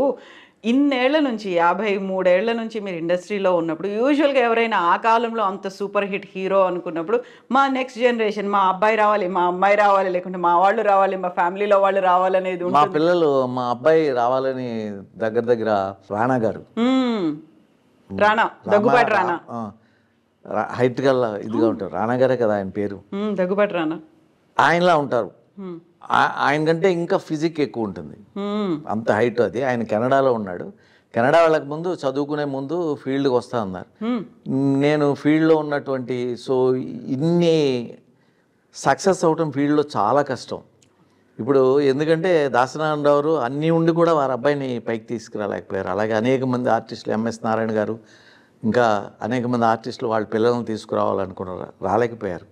ఇన్నేళ్ల నుంచి 53 ఏళ్ల నుంచి మీరు ఇండస్ట్రీలో ఉన్నప్పుడు యూజువల్గా ఎవరైనా ఆ కాలంలో అంత సూపర్ హిట్ హీరో అనుకున్నప్పుడు మా నెక్స్ట్ జనరేషన్, మా అబ్బాయి రావాలి, మా అమ్మాయి రావాలి, లేకుంటే మా వాళ్ళు రావాలి, మా ఫ్యామిలీలో వాళ్ళు రావాలనేది మా పిల్లలు, మా అబ్బాయి రావాలని దగ్గర రాణా గారు, రాణా దగ్గుబాటి రాణా, హైట్ గల్లా ఇదిగా ఉంటారు. రాణా గారే కదా ఆయన పేరు, దగ్గుబాటి రాణా. ఆయనలా ఉంటారు. ఆయన కంటే ఇంకా ఫిజిక్ ఎక్కువ ఉంటుంది, అంత హైట్. అది ఆయన కెనడాలో ఉన్నాడు. కెనడా వాళ్ళకి ముందు చదువుకునే ముందు ఫీల్డ్కి వస్తా అన్నారు. నేను ఫీల్డ్లో ఉన్నటువంటి ఇన్ని సక్సెస్ అవటం ఫీల్డ్లో చాలా కష్టం. ఇప్పుడు ఎందుకంటే దాసనారాయణరావు అన్నీ ఉండి కూడా వారి అబ్బాయిని పైకి తీసుకురాలేకపోయారు. అలాగే అనేక మంది ఆర్టిస్టులు, ఎంఎస్ నారాయణ గారు, ఇంకా అనేక మంది ఆర్టిస్టులు వాళ్ళ పిల్లలను తీసుకురావాలనుకున్నారు, రాలేకపోయారు.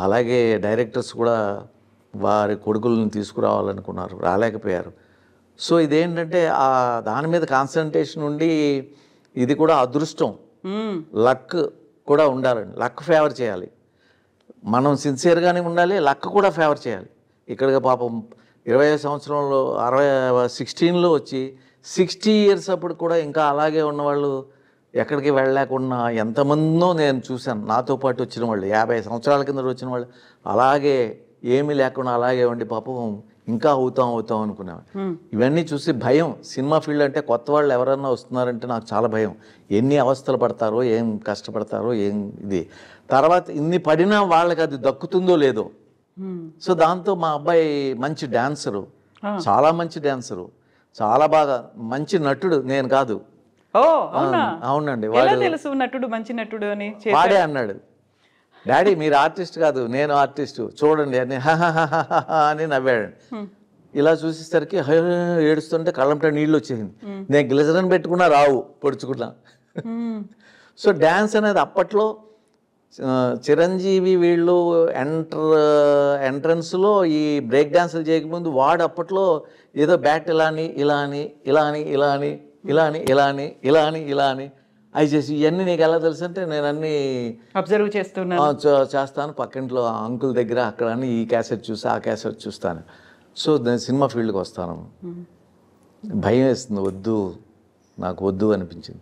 అలాగే డైరెక్టర్స్ కూడా వారి కొడుకులను తీసుకురావాలనుకున్నారు, రాలేకపోయారు. సో ఇదేంటంటే దాని మీద కాన్సన్ట్రేషన్ ఉండి, ఇది కూడా అదృష్టం, లక్ కూడా ఉండాలండి. లక్ ఫేవర్ చేయాలి, మనం సిన్సియర్గానే ఉండాలి, లక్ కూడా ఫేవర్ చేయాలి. ఇక్కడ పాపం 25 సంవత్సరంలో 16లో వచ్చి 60 ఇయర్స్ అప్పుడు కూడా ఇంకా అలాగే ఉన్నవాళ్ళు, ఎక్కడికి వెళ్ళలేకుండా ఎంతమందో నేను చూశాను. నాతో పాటు వచ్చిన వాళ్ళు 50 సంవత్సరాల కింద వచ్చిన వాళ్ళు అలాగే ఏమీ లేకుండా అలాగే ఉండి పాపం ఇంకా అవుతాం అనుకునేవాడు. ఇవన్నీ చూసి భయం. సినిమా ఫీల్డ్ అంటే కొత్త వాళ్ళు ఎవరన్నా వస్తున్నారంటే నాకు చాలా భయం. ఎన్ని అవస్థలు పడతారో, ఏం కష్టపడతారో, ఏం ఇది. తర్వాత ఇన్ని పడినా వాళ్ళకి అది దక్కుతుందో లేదో. సో దాంతో మా అబ్బాయి మంచి డాన్సరు, చాలా మంచి డాన్సరు, చాలా బాగా మంచి నటుడు. నేను కాదు. అవునండి, తెలుసు నటుడు, మంచి నటుడు అని వాడే అన్నాడు. డాడీ మీరు ఆర్టిస్ట్ కాదు, నేను ఆర్టిస్టు, చూడండి అని అని నవ్వాడు. ఇలా చూసేసరికి ఏడుస్తుంటే కళ్ళంట నీళ్ళు వచ్చేసింది. నేను గ్లిజరిన్ పెట్టుకున్నా రావు, పొడుచుకున్నా. సో డ్యాన్స్ అనేది అప్పట్లో చిరంజీవి వీళ్ళు ఎంట్రన్స్లో ఈ బ్రేక్ డాన్సులు చేయకముందు వాడు అప్పట్లో ఏదో బ్యాట్ ఇలా అని అవి చేసి, ఇవన్నీ నీకు ఎలా తెలుసు అంటే నేను అన్నీ అబ్జర్వ్ చేస్తాను పక్కింట్లో అంకుల్ దగ్గర, అక్కడ అన్ని ఈ క్యాసెట్ చూసి ఆ క్యాసెట్ చూస్తాను. సో నేను సినిమా ఫీల్డ్కి వస్తాను. భయం వేస్తుంది, నాకు వద్దు అనిపించింది.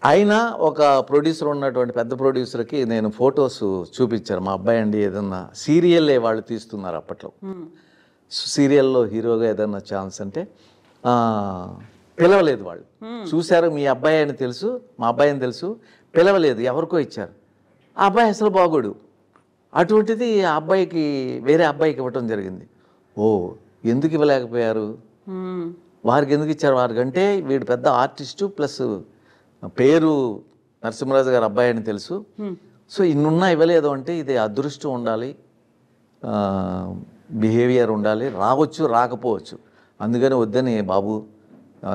అయినా ఒక ప్రొడ్యూసర్, ఉన్నటువంటి పెద్ద ప్రొడ్యూసర్కి నేను ఫొటోస్ చూపించాను. మా అబ్బాయి అండి ఏదన్నా సీరియల్లే వాళ్ళు తీస్తున్నారు అప్పట్లో, సీరియల్లో హీరోగా ఏదన్నా ఛాన్స్ అంటే పిలవలేదు. వాళ్ళు చూశారు, మీ అబ్బాయి అని తెలుసు, మా అబ్బాయి అని తెలుసు, పిలవలేదు, ఎవరికో ఇచ్చారు. ఆ అబ్బాయి అసలు బాగోడు. అటువంటిది ఆ అబ్బాయికి, వేరే అబ్బాయికి ఇవ్వటం జరిగింది. ఎందుకు ఇవ్వలేకపోయారు, వారికి ఎందుకు ఇచ్చారు, వారికంటే వీడు పెద్ద ఆర్టిస్టు ప్లస్ పేరు నరసింహరాజు గారు అబ్బాయి అని తెలుసు. సో ఇన్నున్నా ఇవ్వలేదు అంటే ఇది అదృష్టం ఉండాలి, బిహేవియర్ ఉండాలి, రావచ్చు రాకపోవచ్చు. అందుకని వద్దని బాబు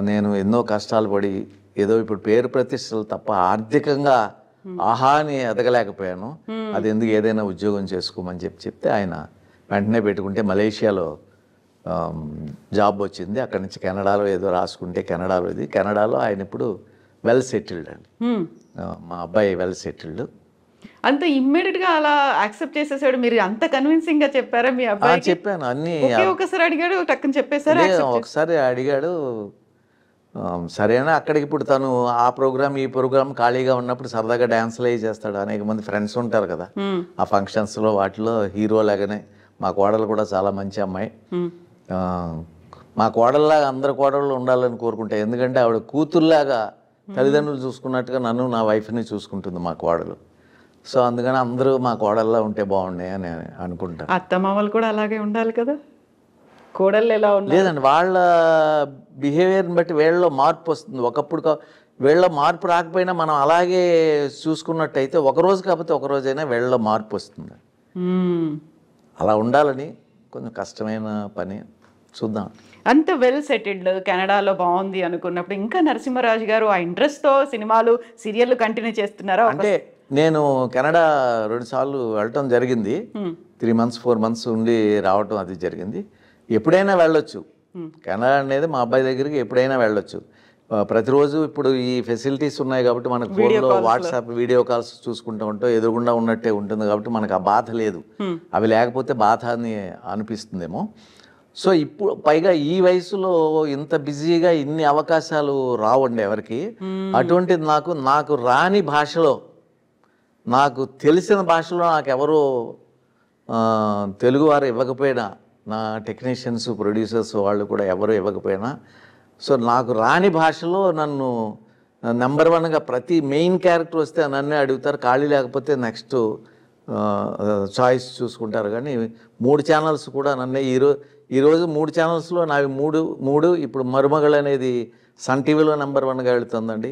నేను ఎన్నో కష్టాలు పడి ఏదో ఇప్పుడు పేరు ప్రతిష్టలు తప్ప ఆర్థికంగా ఆహాని ఎదగలేకపోయాను, అది ఎందుకు ఏదైనా ఉద్యోగం చేసుకోమని చెప్తే ఆయన వెంటనే పెట్టుకుంటే మలేషియాలో జాబ్ వచ్చింది. అక్కడి నుంచి కెనడాలో ఏదో రాసుకుంటే కెనడాలో ఆయన ఇప్పుడు వెల్ సెటిల్డ్ అండి. మా అబ్బాయి వెల్ సెటిల్డ్. అంత ఇమ్మీడియట్ గా అలా యాక్సెప్ట్ చేసేసాడు. మీరు అంత కన్విన్సింగ్ గా చెప్పారా మీ అబ్బాయి? చెప్పాను అన్ని. ఒకసారి అడిగాడు టక్కుని చెప్పేశారా? ఒకసారి అడిగాడు సరేనా. అక్కడికి ఇప్పుడు తను ఆ ప్రోగ్రామ్ ఈ ప్రోగ్రామ్ ఖాళీగా ఉన్నప్పుడు సరదాగా డాన్స్లు అవి చేస్తాడు. అనేక మంది ఫ్రెండ్స్ ఉంటారు కదా ఆ ఫంక్షన్స్లో, వాటిలో హీరో లాగానే మా కోడలు కూడా చాలా మంచి అమ్మాయి. మా కోడల్లాగా అందరు కోడళ్ళు ఉండాలని కోరుకుంటా. ఎందుకంటే ఆవిడ కూతుర్లాగా తల్లిదండ్రులు చూసుకున్నట్టుగా నన్ను నా వైఫ్ని చూసుకుంటుంది మా కోడలు. సో అందుకని అందరూ మా కోడల్లా ఉంటే బాగున్నాయి అని అనుకుంటాను. అత్తమామలు కూడా అలాగే ఉండాలి కదా. కోడళ్ళు ఎలా ఉండాలి? లేదండి, వాళ్ళ బిహేవియర్ని బట్టి వీళ్ళలో మార్పు వస్తుంది. ఒకప్పుడు వీళ్ళలో మార్పు రాకపోయినా మనం అలాగే చూసుకున్నట్టయితే ఒకరోజు కాకపోతే ఒకరోజైనా వీళ్ళలో మార్పు వస్తుంది. అలా ఉండాలని కొంచెం కష్టమైన పని, చూద్దాం. అంత వెల్ సెటిల్డ్ కెనడాలో బాగుంది అనుకున్నప్పుడు ఇంకా నరసింహరాజు గారు ఆ ఇంట్రెస్ట్తో సినిమాలు సీరియల్ కంటిన్యూ చేస్తున్నారా? అంటే నేను కెనడా 2 సార్లు వెళ్ళటం జరిగింది. 3 months 4 months ఉండి రావటం అది జరిగింది. ఎప్పుడైనా వెళ్ళొచ్చు. కెనడా అనేది మా అబ్బాయి దగ్గరికి ఎప్పుడైనా వెళ్ళొచ్చు. ప్రతిరోజు ఇప్పుడు ఈ ఫెసిలిటీస్ ఉన్నాయి కాబట్టి మనకు ఫోన్లో వాట్సాప్ వీడియో కాల్స్ చూసుకుంటూ ఉంటాం, ఎదురుగుండా ఉన్నట్టే ఉంటుంది కాబట్టి మనకు ఆ బాధ లేదు. అవి లేకపోతే బాధ అని అనిపిస్తుందేమో. సో ఇప్పుడు పైగా ఈ వయసులో ఇంత బిజీగా ఇన్ని అవకాశాలు రావండి ఎవరికి. అటువంటిది నాకు రాని భాషలో, నాకు తెలిసిన భాషలో నాకు ఎవరో తెలుగువారు ఇవ్వకపోయినా, నా టెక్నీషియన్స్ ప్రొడ్యూసర్స్ వాళ్ళు కూడా ఎవరు ఇవ్వకపోయినా, సో నాకు రాని భాషలో నన్ను నెంబర్ 1గా ప్రతి మెయిన్ క్యారెక్టర్ వస్తే నన్నే అడుగుతారు. ఖాళీ లేకపోతే నెక్స్ట్ చాయిస్ చూసుకుంటారు. కానీ 3 ఛానల్స్ కూడా నన్నే ఈరోజు 3 ఛానల్స్లో నావి మూడు ఇప్పుడు మరుమగళ్ళు అనేది సన్ టీవీలో నెంబర్ 1గా వెళుతుందండి.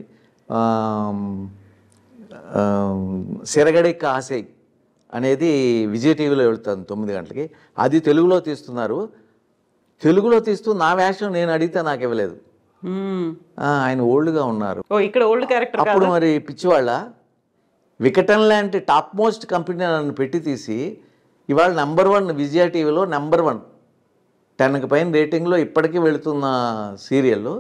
సిరగడెక్క ఆశై అనేది విజయ్ టీవీలో వెళుతుంది 9 గంటలకి. అది తెలుగులో తీస్తున్నారు. తెలుగులో తీస్తూ నా వేషం నేను అడిగితే నాకు ఇవ్వలేదు. ఆయన ఓల్డ్గా ఉన్నారు. ఇక్కడ ఓల్డ్ క్యారెక్టర్. అప్పుడు మరి పిచ్చివాళ్ళ వికటన్ లాంటి టాప్ మోస్ట్ కంపెనీ నన్ను పెట్టి తీసి ఇవాళ నెంబర్ 1 విజయ టీవీలో నెంబర్ 1 10కి పైన రేటింగ్లో ఇప్పటికీ వెళుతున్న సీరియల్లో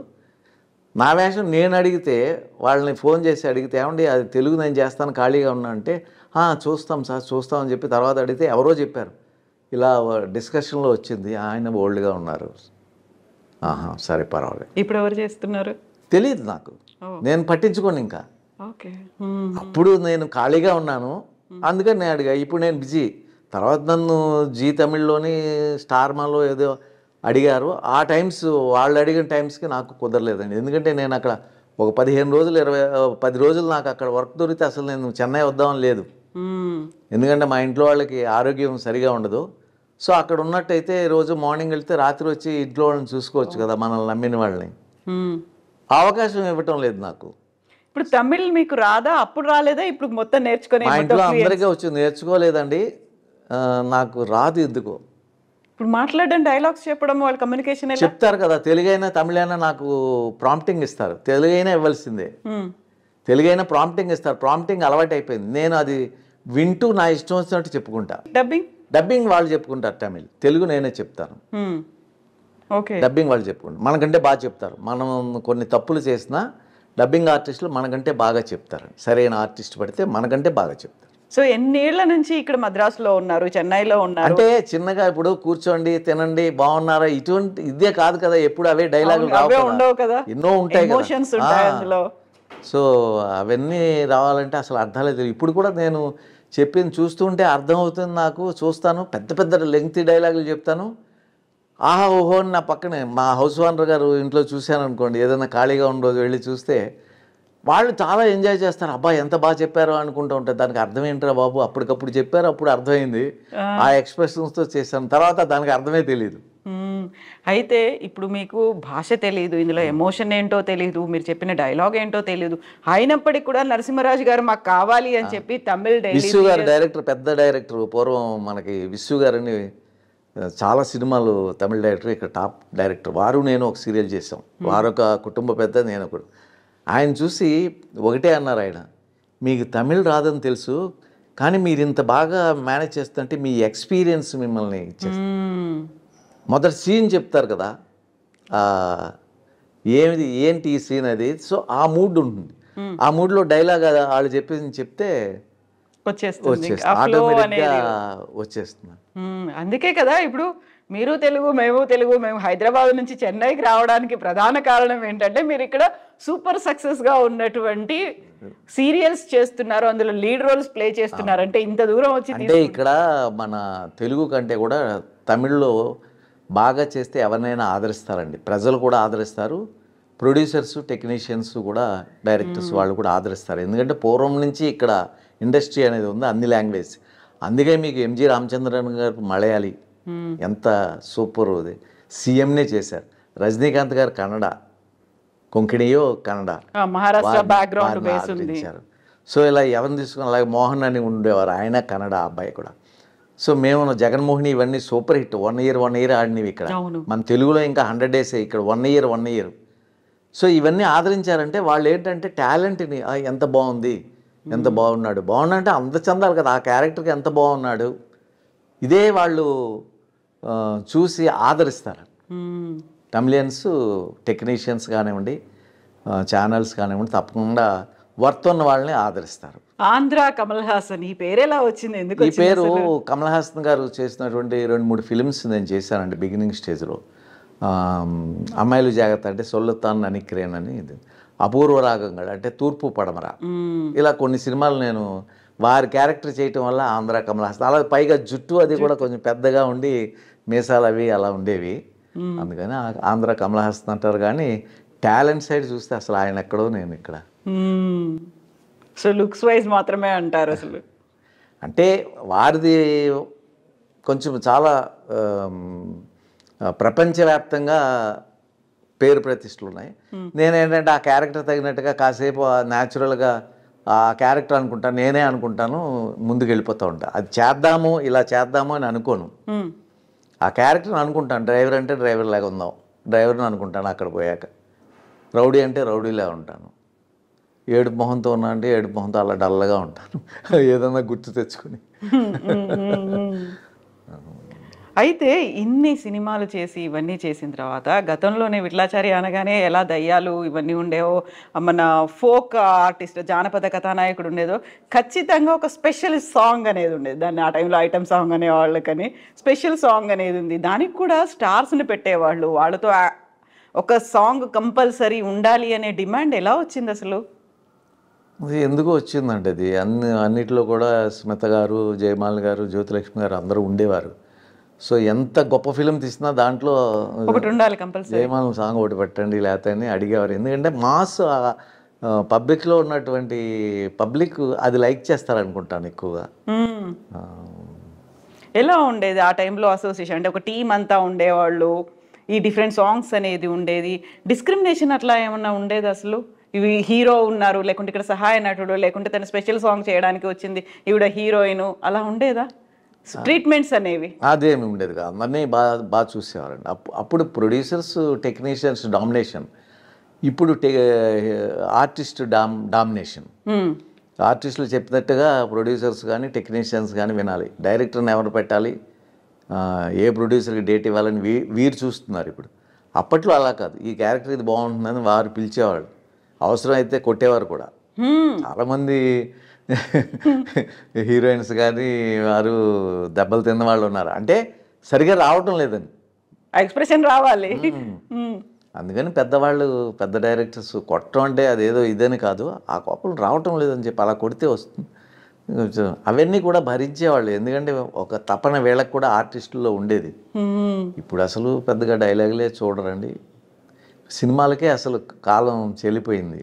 నా వేషం నేను అడిగితే, వాళ్ళని ఫోన్ చేసి అడిగితే ఏమండి అది తెలుగు నేను చేస్తాను ఖాళీగా ఉన్నా అంటే చూస్తాం సార్ చూస్తామని చెప్పి తర్వాత అడిగితే ఎవరో చెప్పారు ఇలా డిస్కషన్లో వచ్చింది, ఆయన ఓల్డ్గా ఉన్నారు. సరే పర్వాలేదు. ఇప్పుడు ఎవరు చేస్తున్నారు తెలియదు నాకు, నేను పట్టించుకోను ఇంకా. అప్పుడు నేను ఖాళీగా ఉన్నాను అందుకని నేను అడిగా. ఇప్పుడు నేను బిజీ. తర్వాత నన్ను జీ తమిళ్లోని స్టార్ మాలో ఏదో అడిగారు. ఆ టైమ్స్ వాళ్ళు అడిగిన టైమ్స్కి నాకు కుదరలేదండి. ఎందుకంటే నేను అక్కడ ఒక 15 రోజులు 10 రోజులు నాకు అక్కడ వర్క్ దొరికితే అసలు నేను చెన్నై వద్దామని లేదు. ఎందుకంటే మా ఇంట్లో వాళ్ళకి ఆరోగ్యం సరిగా ఉండదు. సో అక్కడ ఉన్నట్టయితే రోజు మార్నింగ్ వెళ్తే రాత్రి వచ్చి ఇంట్లో వాళ్ళని చూసుకోవచ్చు కదా, మనల్ని నమ్మిన వాళ్ళని. అవకాశం ఇవ్వటం లేదు నాకు. ఇప్పుడు తమిళ్ మీకు రాదా? అప్పుడు రాలేదా? ఇప్పుడు మొత్తం నేర్చుకునే? మా ఇంట్లో అందరికీ వచ్చి నేర్చుకోలేదండి, నాకు రాదు ఎందుకో. ఇప్పుడు మాట్లాడడం, డైలాగ్స్ చెప్పడం, వాళ్ళ కమ్యూనికేషన్ చెప్తారు కదా. తెలుగైనా తమిళైనా నాకు ప్రాంప్టింగ్ ఇస్తారు. తెలుగైనా ఇవ్వాల్సిందే. తెలుగైనా ప్రాంప్టింగ్ ఇస్తారు. ప్రాంప్టింగ్ అలవాటు అయిపోయింది. నేను అది వింటూ నా ఇష్టం వచ్చినట్టు చెప్పుకుంటా. డబ్బింగ్ వాళ్ళు చెప్పుకుంటారు తమిళ్, తెలుగు నేనే చెప్తాను. డబ్బింగ్ వాళ్ళు చెప్పుకుంటారు. మనకంటే బాగా చెప్తారు. మనం కొన్ని తప్పులు చేసినా డబ్బింగ్ ఆర్టిస్టులు మనకంటే బాగా చెప్తారు. సరైన ఆర్టిస్ట్ పడితే మనకంటే బాగా చెప్తారు. సో ఎన్నేళ్ల నుంచి ఇక్కడ మద్రాసులో ఉన్నారు, చెన్నైలో ఉన్నారు? అంటే చిన్నగా ఇప్పుడు కూర్చోండి తినండి బాగున్నారా ఇటువంటి ఇదే కాదు కదా, ఎప్పుడు అవే డైలాగులు ఉండవు కదా, ఎన్నో ఉంటాయి అందులో. సో అవన్నీ రావాలంటే అసలు అర్థాలే తెలియదు. ఇప్పుడు కూడా నేను చెప్పింది చూస్తుంటే అర్థమవుతుంది నాకు. చూస్తాను, పెద్ద పెద్ద లెంగ్తీ డైలాగులు చెప్తాను. ఆహా ఓహో అని నా పక్కనే మా హౌస్ ఓనర్ గారు ఇంట్లో చూశాను అనుకోండి, ఏదైనా ఖాళీగా ఉన్న రోజు వెళ్ళి చూస్తే వాళ్ళు చాలా ఎంజాయ్ చేస్తారు. అబ్బా ఎంత బాగా చెప్పారో అనుకుంటూ ఉంటారు. దానికి అర్థం ఏంటరా బాబు, అప్పటికప్పుడు చెప్పారు, అప్పుడు అర్థమైంది, ఆ ఎక్స్ప్రెషన్స్తో చేశాను, తర్వాత దానికి అర్థమే తెలియదు. అయితే ఇప్పుడు మీకు భాష తెలియదు, ఇందులో ఎమోషన్ ఏంటో తెలియదు, మీరు చెప్పిన డైలాగ్ ఏంటో తెలియదు, అయినప్పటికీ కూడా నరసింహరాజు గారు మాకు కావాలి అని చెప్పి తమిళ్ డైలీ విశ్వ గారు డైరెక్టర్, పెద్ద డైరెక్టర్. పూర్వం మనకి విశ్వ గారని చాలా సినిమాలు తమిళ డైరెక్టర్, ఇక్కడ టాప్ డైరెక్టర్. వారు నేను ఒక సీరియల్ చేసాం. వారు ఒక కుటుంబ పెద్ద, నేను ఒకడు. ఆయన చూసి ఒకటే అన్నారు ఆయన, మీకు తమిళ్ రాదని తెలుసు కానీ మీరు ఇంత బాగా మేనేజ్ చేస్తుంటే మీ ఎక్స్పీరియన్స్ మిమ్మల్ని ఇచ్చేస్తుంది. మొదటి సీన్ చెప్తారు కదా, ఏంటి ఈ సీన్ అది. సో ఆ మూడ్ ఉంటుంది. ఆ మూడ్లో డైలాగ్ వాళ్ళు చెప్తే వచ్చేస్తుంది, ఆటోమేటిక్గా వచ్చేస్తుంది. అందుకే కదా ఇప్పుడు మీరు తెలుగు, మేము తెలుగు, మేము హైదరాబాద్ నుంచి చెన్నైకి రావడానికి ప్రధాన కారణం ఏంటంటే మీరు ఇక్కడ సూపర్ సక్సెస్ గా ఉన్నటువంటి సీరియల్స్ చేస్తున్నారు, అందులో లీడ్ రోల్స్ ప్లే చేస్తున్నారు. అంటే ఇంత దూరం వచ్చి అంటే ఇక్కడ మన తెలుగు కంటే కూడా తమిళ్లో బాగా చేస్తే ఎవరినైనా ఆదరిస్తారండి. ప్రజలు కూడా ఆదరిస్తారు, ప్రొడ్యూసర్స్, టెక్నీషియన్స్ కూడా, డైరెక్టర్స్ వాళ్ళు కూడా ఆదరిస్తారు. ఎందుకంటే పూర్వం నుంచి ఇక్కడ ఇండస్ట్రీ అనేది ఉంది, అన్ని లాంగ్వేజ్. అందుకే మీకు ఎంజి రామచంద్రన్ గారు మలయాళీ, ఎంత సూపర్ అది, సీఎంనే చేశారు. రజనీకాంత్ గారు కన్నడ, కొంకణియో కన్నడ, మహారాష్ట్ర బ్యాక్గ్రౌండ్ బేస్ ఉంది. సో ఇలా ఎవరిని తీసుకుని, అలాగే మోహన్ అని ఉండేవారు, ఆయన కన్నడ అబ్బాయి కూడా. సో మేము జగన్మోహిని ఇవన్నీ సూపర్ హిట్, 1 year ఆడినవి ఇక్కడ. మన తెలుగులో ఇంకా 100 days, ఇక్కడ 1 year. సో ఇవన్నీ ఆదరించారంటే వాళ్ళు ఏంటంటే టాలెంట్ని ఎంత బాగుంది, ఎంత బాగున్నాడు అంటే అంత చందాలి కదా, ఆ క్యారెక్టర్కి ఎంత బాగున్నాడు, ఇదే వాళ్ళు చూసి ఆదరిస్తారు. తమిళియన్స్, టెక్నీషియన్స్ కానివ్వండి, ఛానల్స్ కానివ్వండి, తప్పకుండా వర్త్ ఉన్న వాళ్ళని ఆదరిస్తారు. ఆంధ్ర కమల్ హాసన్, ఈ పేరు ఎలా వచ్చింది? ఎందుకు ఈ పేరు కమల్ హాసన్ గారు చేసినటువంటి 2-3 ఫిలిమ్స్ నేను చేశానండి బిగినింగ్ స్టేజ్లో. అమ్మాయిలు జాగ్రత్త అంటే సొల్లుతాన్ ననిక్రేన్ అని, ఇది అపూర్వ రాగంగా అంటే తూర్పు పడమర, ఇలా కొన్ని సినిమాలు నేను వారి క్యారెక్టర్ చేయటం వల్ల ఆంధ్ర కమల్ హాసన్. అలా పైగా జుట్టు అది కూడా కొంచెం పెద్దగా ఉండి మీసాలు అవి అలా ఉండేవి, అందుకని ఆంధ్ర కమల్ హాసన్ అంటారు. కానీ టాలెంట్ సైడ్ చూస్తే అసలు ఆయన ఎక్కడో, నేను ఇక్కడ. సో లుక్స్ వైజ్ మాత్రమే అంటారు అసలు? అంటే వారిది కొంచెం చాలా ప్రపంచవ్యాప్తంగా పేరు ప్రతిష్టలు ఉన్నాయి. నేనేంటంటే ఆ క్యారెక్టర్ తగినట్టుగా కాసేపు న్యాచురల్గా ఆ క్యారెక్టర్ అనుకుంటాను, నేనే అనుకుంటాను, ముందుకు వెళ్ళిపోతూ ఉంటాను. అది చేద్దాము, ఇలా చేద్దాము అని అనుకోను, ఆ క్యారెక్టర్ని అనుకుంటాను. డ్రైవర్ అంటే డ్రైవర్ లాగా ఉందాం, డ్రైవర్ని అనుకుంటాను. అక్కడ పోయాక రౌడీ అంటే రౌడీలా ఉంటాను, ఏడుపు మొహంతో ఉన్నా అంటే ఏడుపు మొహంతో అలా డల్గా ఉంటాను, ఏదన్నా గుర్తు తెచ్చుకొని. అయితే ఇన్ని సినిమాలు చేసి ఇవన్నీ చేసిన తర్వాత, గతంలోనే విట్లాచారి అనగానే ఎలా దయ్యాలు ఇవన్నీ ఉండేవో, మన ఫోక్ ఆర్టిస్ట్, జానపద కథానాయకుడు ఉండేదో, ఖచ్చితంగా ఒక స్పెషల్ సాంగ్ అనేది ఉండేది. దాన్ని ఆ టైంలో ఐటమ్ సాంగ్ అనేవాళ్ళకని స్పెషల్ సాంగ్ అనేది ఉంది. దానికి కూడా స్టార్స్ని పెట్టేవాళ్ళు, వాళ్ళతో ఒక సాంగ్ కంపల్సరీ ఉండాలి అనే డిమాండ్ ఎలా వచ్చింది అసలు? అది ఎందుకు వచ్చిందంటే, అది అన్నిటిలో కూడా స్మిత గారు, జయమాల్ గారు, జ్యోతిలక్ష్మి గారు అందరూ ఉండేవారు. సో ఎంత గొప్ప ఫిలిం తీసినా దాంట్లో ఒకటి ఉండాలి కంపల్సరీ, జయమాల్ సాంగ్ ఒకటి పెట్టండి లేకపోతే అని అడిగేవారు. ఎందుకంటే మాస్ పబ్లిక్లో ఉన్నటువంటి పబ్లిక్ అది లైక్ చేస్తారనుకుంటాను ఎక్కువగా. ఎలా ఉండేది ఆ టైంలో అసోసియేషన్? అంటే ఒక టీం అంతా ఉండేవాళ్ళు, ఈ డిఫరెంట్ సాంగ్స్ అనేది ఉండేది, డిస్క్రిమినేషన్ అట్లా ఏమన్నా ఉండేది అసలు? ఇవి హీరో ఉన్నారు, లేకుంటే ఇక్కడ సహాయ నటుడు, లేకుంటే తన స్పెషల్ సాంగ్ చేయడానికి వచ్చింది ఈవిడ హీరోయిన్, అలా ఉండేదా ట్రీట్మెంట్స్ అనేవి? అదేమి ఉండేది కాదు, అందరినీ బాగా చూసేవారండి. అప్పుడు ప్రొడ్యూసర్స్, టెక్నీషియన్స్ డామినేషన్, ఇప్పుడు ఆర్టిస్ట్ డామినేషన్. ఆర్టిస్టులు చెప్పినట్టుగా ప్రొడ్యూసర్స్ కానీ టెక్నీషియన్స్ కానీ వినాలి, డైరెక్టర్ని ఎవరు పెట్టాలి, ఏ ప్రొడ్యూసర్కి డేట్ ఇవ్వాలని వీరు చూస్తున్నారు ఇప్పుడు. అప్పట్లో అలా కాదు, ఈ క్యారెక్టర్ ఇది బాగుంటుందని వారు పిలిచేవాళ్ళు, అవసరం అయితే కొట్టేవారు కూడా. చాలామంది హీరోయిన్స్ కానీ వారు దెబ్బలు తిన్న వాళ్ళు ఉన్నారు, అంటే సరిగా రావటం లేదని, ఎక్స్ప్రెషన్ రావాలి. అందుకని పెద్దవాళ్ళు, పెద్ద డైరెక్టర్స్ కొట్టడం అంటే అదేదో ఇదని కాదు, ఆ కోపం రావటం లేదని చెప్పి అలా కొడితే వస్తుంది. అవన్నీ కూడా భరించేవాళ్ళు, ఎందుకంటే ఒక తపన వీళ్ళకి కూడా ఆర్టిస్టుల్లో ఉండేది. ఇప్పుడు అసలు పెద్దగా డైలాగులే చూడరండి, సినిమాలకే అసలు కాలం చెల్లిపోయింది.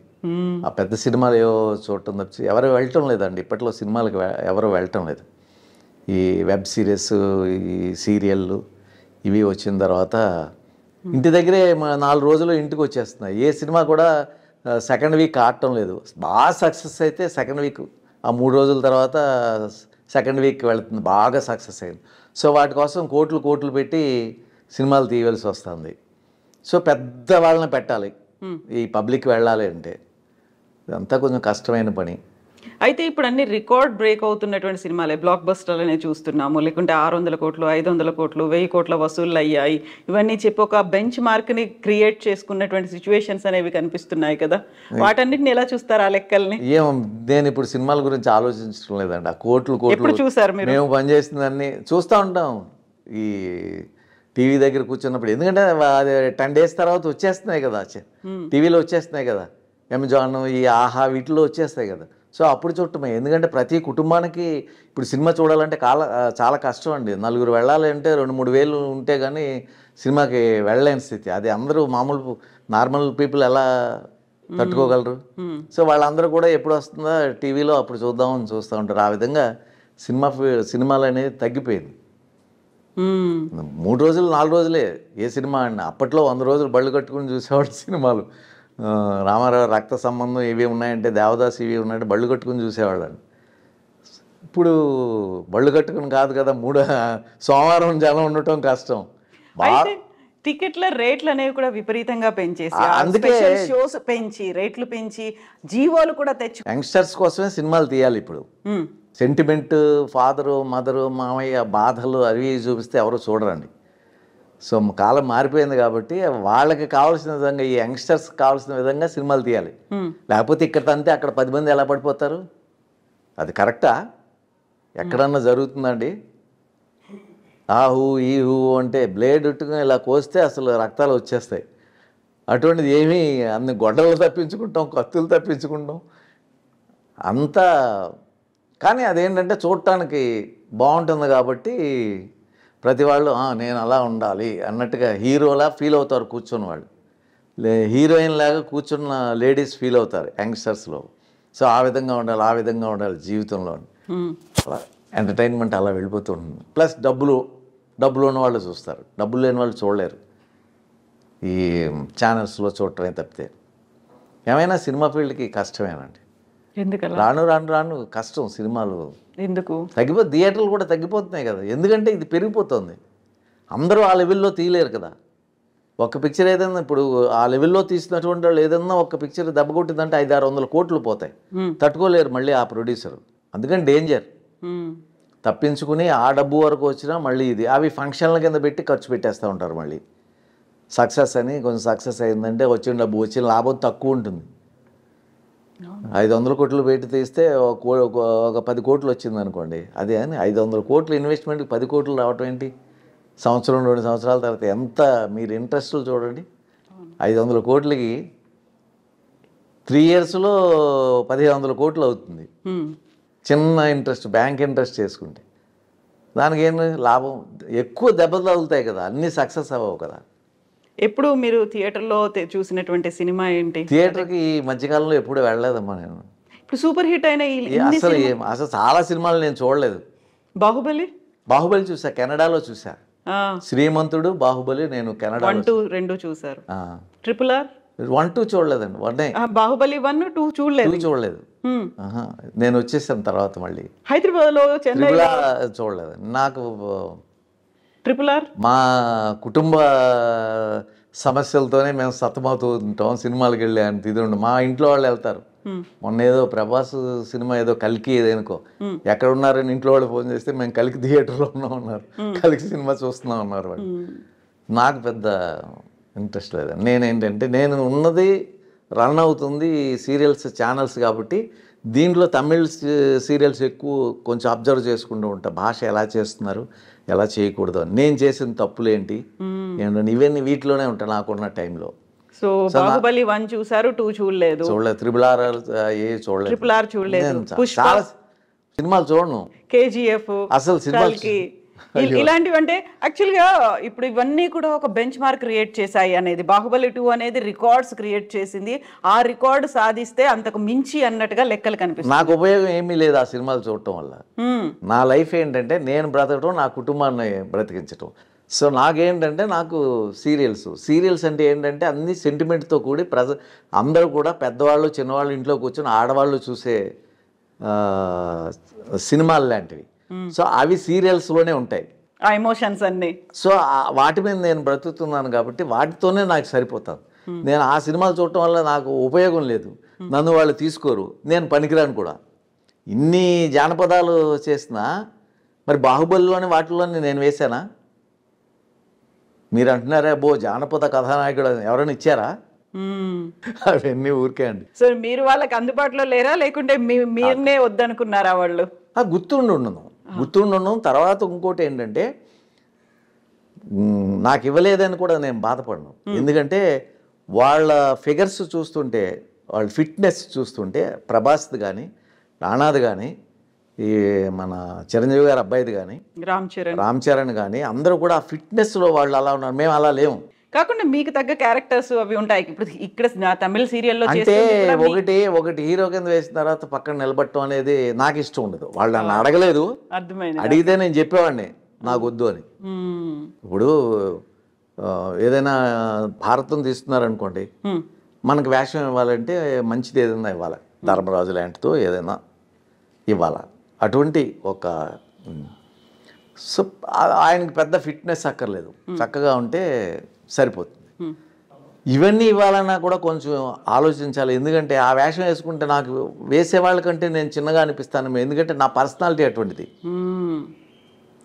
ఆ పెద్ద సినిమాలు ఏవో చూడటం తప్పి ఎవరు వెళ్ళటం లేదండి ఇప్పట్లో, సినిమాలకు ఎవరు వెళ్ళటం లేదు. ఈ వెబ్ సిరీస్, ఈ సీరియళ్ళు, ఇవి వచ్చిన తర్వాత ఇంటి దగ్గరే 4 రోజులు ఇంటికి వచ్చేస్తున్నాయి. ఏ సినిమా కూడా సెకండ్ వీక్ ఆడటం లేదు. బాగా సక్సెస్ అయితే సెకండ్ వీక్, ఆ 3 రోజుల తర్వాత సెకండ్ వీక్ వెళుతుంది, బాగా సక్సెస్ అయింది. సో వాటి కోసం కోట్లు పెట్టి సినిమాలు తీయవలసి వస్తుంది. సో పెద్ద వాళ్ళని పెట్టాలి ఈ పబ్లిక్ వెళ్ళాలి అంటే, ఇదంతా కొంచెం కష్టమైన పని. అయితే ఇప్పుడు అన్ని రికార్డ్ బ్రేక్ అవుతున్నటువంటి సినిమాలే, బ్లాక్ బస్టర్లు అనే చూస్తున్నాము, లేకుంటే 600 కోట్లు 500 కోట్లు 1000 కోట్ల వసూళ్ళు అయ్యాయి, ఇవన్నీ చెప్పి ఒక బెంచ్ మార్క్ని క్రియేట్ చేసుకున్నటువంటి సిచ్యువేషన్స్ అనేవి కనిపిస్తున్నాయి కదా, వాటన్నిటిని ఎలా చూస్తారు ఆ లెక్కల్ని? నేను ఇప్పుడు సినిమాల గురించి ఆలోచించడం లేదండి. ఆ కోట్లు ఎప్పుడు చూసారు మీరు? మేము పనిచేసిందన్నీ చూస్తూ ఉంటాం ఈ టీవీ దగ్గర కూర్చున్నప్పుడు. ఎందుకంటే అది 10 days తర్వాత వచ్చేస్తున్నాయి కదా, టీవీలో వచ్చేస్తున్నాయి కదా, అమెజాన్ ఈ ఆహా వీటిలో వచ్చేస్తాయి కదా. సో అప్పుడు చూడటమే. ఎందుకంటే ప్రతి కుటుంబానికి ఇప్పుడు సినిమా చూడాలంటే చాలా కష్టం అండి. 4 వెళ్ళాలి అంటే 2-3 వేలు ఉంటే కానీ సినిమాకి వెళ్ళలేని స్థితి. అది అందరూ మామూలు నార్మల్ పీపుల్ ఎలా తట్టుకోగలరు? సో వాళ్ళందరూ కూడా ఎప్పుడు వస్తుందో టీవీలో అప్పుడు చూద్దామని చూస్తూ ఉంటారు. ఆ విధంగా సినిమాలు అనేది తగ్గిపోయింది. 3 రోజులు 4 రోజులే ఏ సినిమా అండి. అప్పట్లో 100 రోజులు బళ్ళు కట్టుకుని చూసేవాడు సినిమాలు. రామారావు రక్త సంబంధం ఇవి ఉన్నాయంటే, దేవదాస్ ఇవి ఉన్నాయంటే బళ్ళు కట్టుకుని చూసేవాళ్ళండి. ఇప్పుడు బళ్ళు కట్టుకుని కాదు కదా, సోమవారం జనం ఉండటం కష్టం. టికెట్ల రేట్లు అనేవి కూడా విపరీతంగా పెంచేసి, అందుకే షోస్ పెంచి రేట్లు పెంచి జీవోలు కూడా తెచ్చు. యంగ్స్టర్స్ కోసమే సినిమాలు తీయాలి ఇప్పుడు. సెంటిమెంట్, ఫాదరు మదరు మామయ్య బాధలు అవి చూపిస్తే ఎవరు చూడరండి. సో కాలం మారిపోయింది కాబట్టి వాళ్ళకి కావాల్సిన విధంగా, ఈ యంగ్స్టర్స్ కావాల్సిన విధంగా సినిమాలు తీయాలి. లేకపోతే ఇక్కడ తంతే అక్కడ 10 మంది ఎలా పడిపోతారు? అది కరెక్టా? ఎక్కడన్నా జరుగుతుందండి? ఈ హూ అంటే బ్లేడ్ ఉట్టుకుని ఇలా కోస్తే అసలు రక్తాలు వచ్చేస్తాయి. అటువంటిది ఏమీ అన్ని గొడ్డలు తప్పించుకుంటాం, కత్తులు తప్పించుకుంటాం అంతా. కానీ అదేంటంటే చూడటానికి బాగుంటుంది కాబట్టి ప్రతి వాళ్ళు నేను అలా ఉండాలి అన్నట్టుగా హీరోలా ఫీల్ అవుతారు కూర్చున్న వాళ్ళు. హీరోయిన్ లాగా కూర్చున్న లేడీస్ ఫీల్ అవుతారు యంగ్స్టర్స్లో. సో ఆ విధంగా ఉండాలి జీవితంలో. అలా ఎంటర్టైన్మెంట్ అలా వెళ్ళిపోతూ ఉంటుంది. ప్లస్ డబ్బులు ఉన్న వాళ్ళు చూస్తారు, డబ్బులు లేని వాళ్ళు చూడలేరు. ఈ ఛానల్స్లో చూడటమే తప్పితే ఏమైనా సినిమా ఫీల్డ్కి కష్టమేనండి. ఎందుకలా? రాను కష్టం. సినిమాలు ఎందుకు థియేటర్లు కూడా తగ్గిపోతున్నాయి కదా. ఎందుకంటే ఇది పెరిగిపోతుంది. అందరూ ఆ లెవెల్లో తీయలేరు కదా. ఒక పిక్చర్ ఏదైనా ఇప్పుడు ఆ లెవెల్లో తీసినటువంటి వాళ్ళు ఏదన్నా ఒక పిక్చర్ దెబ్బ కొట్టిందంటే 500-600 కోట్లు పోతాయి. తట్టుకోలేరు మళ్ళీ ఆ ప్రొడ్యూసర్. అందుకని డేంజర్. తప్పించుకుని ఆ డబ్బు వరకు వచ్చినా మళ్ళీ ఇది అవి ఫంక్షన్ల కింద పెట్టి ఖర్చు పెట్టేస్తూ ఉంటారు. మళ్ళీ సక్సెస్ అని కొంచెం సక్సెస్ అయిందంటే వచ్చిన డబ్బు వచ్చిన లాభం తక్కువ ఉంటుంది. 500 కోట్లు పెట్టి తీస్తే ఒక 10 కోట్లు వచ్చింది అనుకోండి. అదే అని 500 కోట్లు ఇన్వెస్ట్మెంట్కి 10 కోట్లు రావటం ఏంటి? సంవత్సరం 2 సంవత్సరాల తర్వాత ఎంత మీరు ఇంట్రెస్ట్లు చూడండి. 500 కోట్లకి 3 yearsలో 1500 కోట్లు అవుతుంది. చిన్న ఇంట్రెస్ట్, బ్యాంక్ ఇంట్రెస్ట్ చేసుకుంటే దానికి ఏం లాభం? ఎక్కువ దెబ్బలు తగులుతాయి కదా, అన్నీ సక్సెస్ అవ్వవు కదా. ఎప్పుడు మీరు థియేటర్లో చూసినటువంటి సినిమా ఏంటి? థియేటర్కి ఈ మధ్యకాలంలో ఎప్పుడు వెళ్ళలేదమ్మా నేను. ఇప్పుడు సూపర్ హిట్ అయిన అసలు చాలా సినిమాలు నేను చూడలేదు. బాహుబలి చూసా, కెనడాలో చూసా. శ్రీమంతుడు, బాహుబలి నేను కెనడా 1-2 చూసారు. RRR 1-2 చూడలేదండి. బాహుబలి 1-2 చూడలేదు. నేను వచ్చేసాను తర్వాత మళ్ళీ హైదరాబాద్లో చూడలేదండి. నాకు RRR మా కుటుంబ సమస్యలతోనే మేము సతమవుతూ ఉంటాం. సినిమాలకు వెళ్ళే అంత ఇది ఉండు. మా ఇంట్లో వాళ్ళు వెళ్తారు. మొన్న ఏదో ప్రభాస్ సినిమా ఏదో కల్కి ఏదేనుకో, ఎక్కడ ఉన్నారని ఇంట్లో వాళ్ళు ఫోన్ చేస్తే మేము కల్కి థియేటర్లో ఉన్నారు, కల్కి సినిమా చూస్తున్నాం అన్నారు వాళ్ళు. నాకు పెద్ద ఇంట్రెస్ట్ లేదండి. నేనేంటంటే నేను ఉన్నది రన్ అవుతుంది సీరియల్స్ ఛానల్స్ కాబట్టి దీంట్లో తమిళ్ సీరియల్స్ ఎక్కువ కొంచెం అబ్జర్వ్ చేసుకుంటూ ఉంటా. భాష ఎలా చేస్తున్నారు, ఎలా చేయకూడదు అని, నేను చేసిన తప్పులేంటి ఏంటంటే ఇవన్నీ వీటిలోనే ఉంటాయి నాకున్న టైంలో. సో బాహుబలి 1 చూసారు, 2 చూడలేదు. RRR చూడలేదు. చాలా సినిమాలు చూడను. KGF అసలు సినిమాలు ఇలాంటివి అంటే యాక్చువల్గా ఇప్పుడు ఇవన్నీ కూడా ఒక బెంచ్ మార్క్ క్రియేట్ చేశాయి అనేది. బాహుబలి 2 అనేది రికార్డ్స్ క్రియేట్ చేసింది. ఆ రికార్డు సాధిస్తే అంతకు మించి అన్నట్టుగా లెక్కలు కనిపిస్తుంది. నాకు ఉపయోగం ఏమీ లేదు ఆ సినిమాలు చూడటం వల్ల. నా లైఫ్ ఏంటంటే నేను బ్రతకటం, నా కుటుంబాన్ని బ్రతికించటం. సో నాకేంటంటే నాకు సీరియల్స్ అంటే ఏంటంటే అన్ని సెంటిమెంట్తో కూడి అందరూ కూడా పెద్దవాళ్ళు చిన్నవాళ్ళు ఇంట్లో కూర్చొని ఆడవాళ్ళు చూసే సినిమాలు లాంటివి. సో అవి సీరియల్స్లోనే ఉంటాయి ఆ ఎమోషన్స్ అన్ని. సో వాటి మీద నేను బ్రతుకుతున్నాను కాబట్టి వాటితోనే నాకు సరిపోతాను. నేను ఆ సినిమాలు చూడటం వల్ల నాకు ఉపయోగం లేదు, నన్ను వాళ్ళు తీసుకోరు, నేను పనికిరాను కూడా. ఇన్ని జానపదాలు చేసినా మరి బాహుబలిలోని వాటిలోని నేను వేశానా? మీరు అంటున్నారా బో జానపద కథానాయకుడు ఎవరైనా ఇచ్చారా? అవన్నీ ఊరికే అండి. సో మీరు వాళ్ళకి అందుబాటులో లేరా, లేకుంటే మీరునే వద్దనుకున్నారా వాళ్ళు? గుర్తుండను. తర్వాత ఇంకోటి ఏంటంటే నాకు ఇవ్వలేదని కూడా నేను బాధపడను. ఎందుకంటే వాళ్ళ ఫిగర్స్ చూస్తుంటే, వాళ్ళ ఫిట్నెస్ చూస్తుంటే, ప్రభాస్ది కానీ రాణాది కానీ ఈ మన చిరంజీవి గారి అబ్బాయిది కానీ రామ్ చరణ్ కానీ అందరూ కూడా ఆ ఫిట్నెస్లో వాళ్ళు అలా ఉన్నారు, మేము అలా లేము. కాకుండా మీకు తగ్గ క్యారెక్టర్స్ అవి ఉంటాయి. ఇప్పుడు ఇక్కడ తమిళ సీరియల్లో అంటే ఒకటి హీరో కింద వేసిన తర్వాత పక్కన నిలబట్టడం అనేది నాకు ఇష్టం ఉండదు. వాళ్ళు నన్ను అడగలేదు, అడిగితే నేను చెప్పేవాడిని నాకు వద్దు అని. ఇప్పుడు ఏదైనా భారతం తీస్తున్నారనుకోండి, మనకు వేషం ఇవ్వాలంటే మంచిది ఏదైనా ఇవ్వాలి, ధర్మరాజు లాంటితో ఏదైనా ఇవ్వాలి. అటువంటి ఒక సో ఆయనకి పెద్ద ఫిట్నెస్ అక్కర్లేదు, చక్కగా ఉంటే సరిపోతుంది. ఇవన్నీ ఇవ్వాలన్నా కూడా కొంచెం ఆలోచించాలి. ఎందుకంటే ఆ వేషం వేసుకుంటే నాకు వేసేవాళ్ళకంటే నేను చిన్నగా అనిపిస్తాను, ఎందుకంటే నా పర్సనాలిటీ అటువంటిది.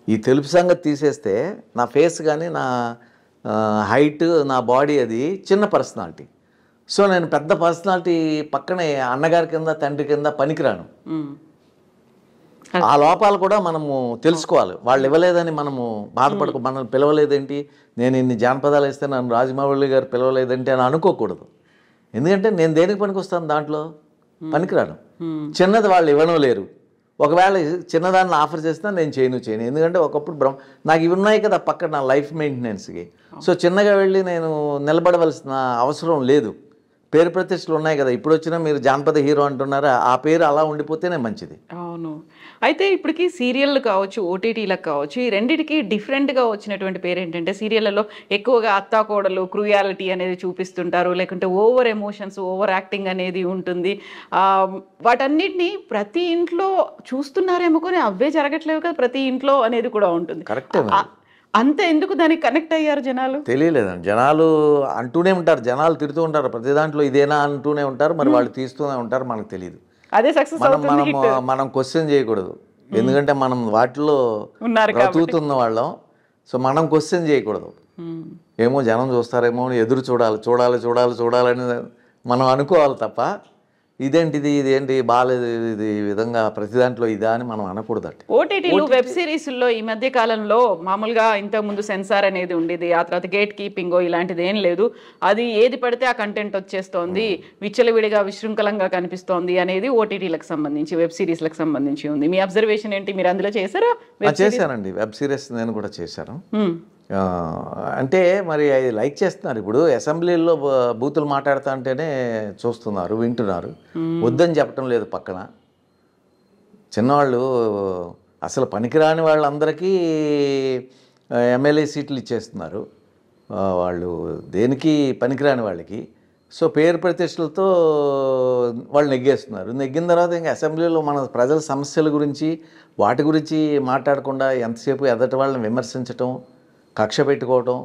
ఈ తెలుపు సంగతి తీసేస్తే నా ఫేస్ కానీ నా హైట్ నా బాడీ అది చిన్న పర్సనాలిటీ. సో నేను పెద్ద పర్సనాలిటీ పక్కనే అన్నగారి కింద తండ్రి కింద పనికిరాను. ఆ లోపాలు కూడా మనము తెలుసుకోవాలి. వాళ్ళు ఇవ్వలేదని మనము బాధపడకు, మనల్ని పిలవలేదేంటి, నేను ఇన్ని జానపదాలు వేస్తే నన్ను రాజమౌళి గారు పిలవలేదంటే అని అనుకోకూడదు. ఎందుకంటే నేను దేనికి పనికొస్తాను, దాంట్లో పనికిరాను. చిన్నది వాళ్ళు ఇవ్వడం లేరు, ఒకవేళ చిన్నదాన్ని ఆఫర్ చేసినా నేను చేయను. ఎందుకంటే ఒకప్పుడు నాకు ఇవి ఉన్నాయి కదా పక్కన నా లైఫ్ మెయింటెనెన్స్కి. సో చిన్నగా వెళ్ళి నేను నిలబడవలసిన అవసరం లేదు. పేరు ప్రతిష్టలు ఉన్నాయి కదా, ఇప్పుడు వచ్చినా మీరు జానపద హీరో అంటున్నారా, ఆ పేరు అలా ఉండిపోతేనే మంచిది. అవును. అయితే ఇప్పటికి సీరియళ్ళు కావచ్చు, ఓటీటీలకు కావచ్చు, ఈ రెండింటికి డిఫరెంట్గా వచ్చినటువంటి పేరు ఏంటంటే, సీరియళ్ళలో ఎక్కువగా అత్తాకోడలు క్రూయాలిటీ అనేది చూపిస్తుంటారు, లేకుంటే ఓవర్ ఎమోషన్స్, ఓవర్ యాక్టింగ్ అనేది ఉంటుంది. వాటన్నిటిని ప్రతి ఇంట్లో చూస్తున్నారేమో కానీ అవే జరగట్లేవు కదా ప్రతి ఇంట్లో అనేది కూడా ఉంటుంది. కరెక్టే. అంత ఎందుకు దానికి కనెక్ట్ అయ్యారు జనాలు? తెలియలేదండి. జనాలు అంటూనే ఉంటారు, జనాలు తిడుతూ ఉంటారు, ప్రతి దాంట్లో ఇదేనా అంటూనే ఉంటారు, మరి వాళ్ళు తీస్తూనే ఉంటారు, మనకు తెలియదు. అదే సక్సెస్ మనం క్వశ్చన్ చేయకూడదు, ఎందుకంటే మనం వాటిలో బ్రతుకుతున్న వాళ్ళం. సో మనం క్వశ్చన్ చేయకూడదు. ఏమో జనం చూస్తారేమో ఎదురు చూడాలని మనం అనుకోవాలి తప్ప ఇదేంటి బాగాలేదు, ఇది ఈ విధంగా ప్రతి దాంట్లో ఇదా అని మనం అనకూడదట. ఓటీటీలు వెబ్ సిరీస్లో ఈ మధ్య కాలంలో మామూలుగా ఇంతకుముందు సెన్సార్ అనేది ఉండేది, ఆ తర్వాత గేట్ కీపింగ్ ఇలాంటిది ఏం లేదు, అది ఏది పడితే ఆ కంటెంట్ వచ్చేస్తోంది, విచ్చలవిడిగా విశృంఖలంగా కనిపిస్తోంది అనేది ఓటీటీలకు సంబంధించి, వెబ్ సిరీస్లకు సంబంధించి ఉంది. మీ అబ్జర్వేషన్ ఏంటి? మీరు అందులో చేశారా? చేశానండి, వెబ్ సిరీస్ నేను కూడా చేశాను. అంటే మరి అది లైక్ చేస్తున్నారు. ఇప్పుడు అసెంబ్లీలో బూతులు మాట్లాడుతూ అంటేనే చూస్తున్నారు, వింటున్నారు, వద్దని చెప్పడం లేదు. పక్కన చిన్నవాళ్ళు అసలు పనికిరాని వాళ్ళందరికీ ఎమ్మెల్యే సీట్లు ఇచ్చేస్తున్నారు, వాళ్ళు దేనికి పనికిరాని వాళ్ళకి. సో పేరు ప్రతిష్టలతో వాళ్ళు నెగ్గేస్తున్నారు. నెగ్గిన తర్వాత ఇంకా అసెంబ్లీలో మన ప్రజల సమస్యల గురించి వాటి గురించి మాట్లాడకుండా ఎంతసేపు ఎదటి వాళ్ళని విమర్శించటం, కక్ష పెట్టుకోవటం,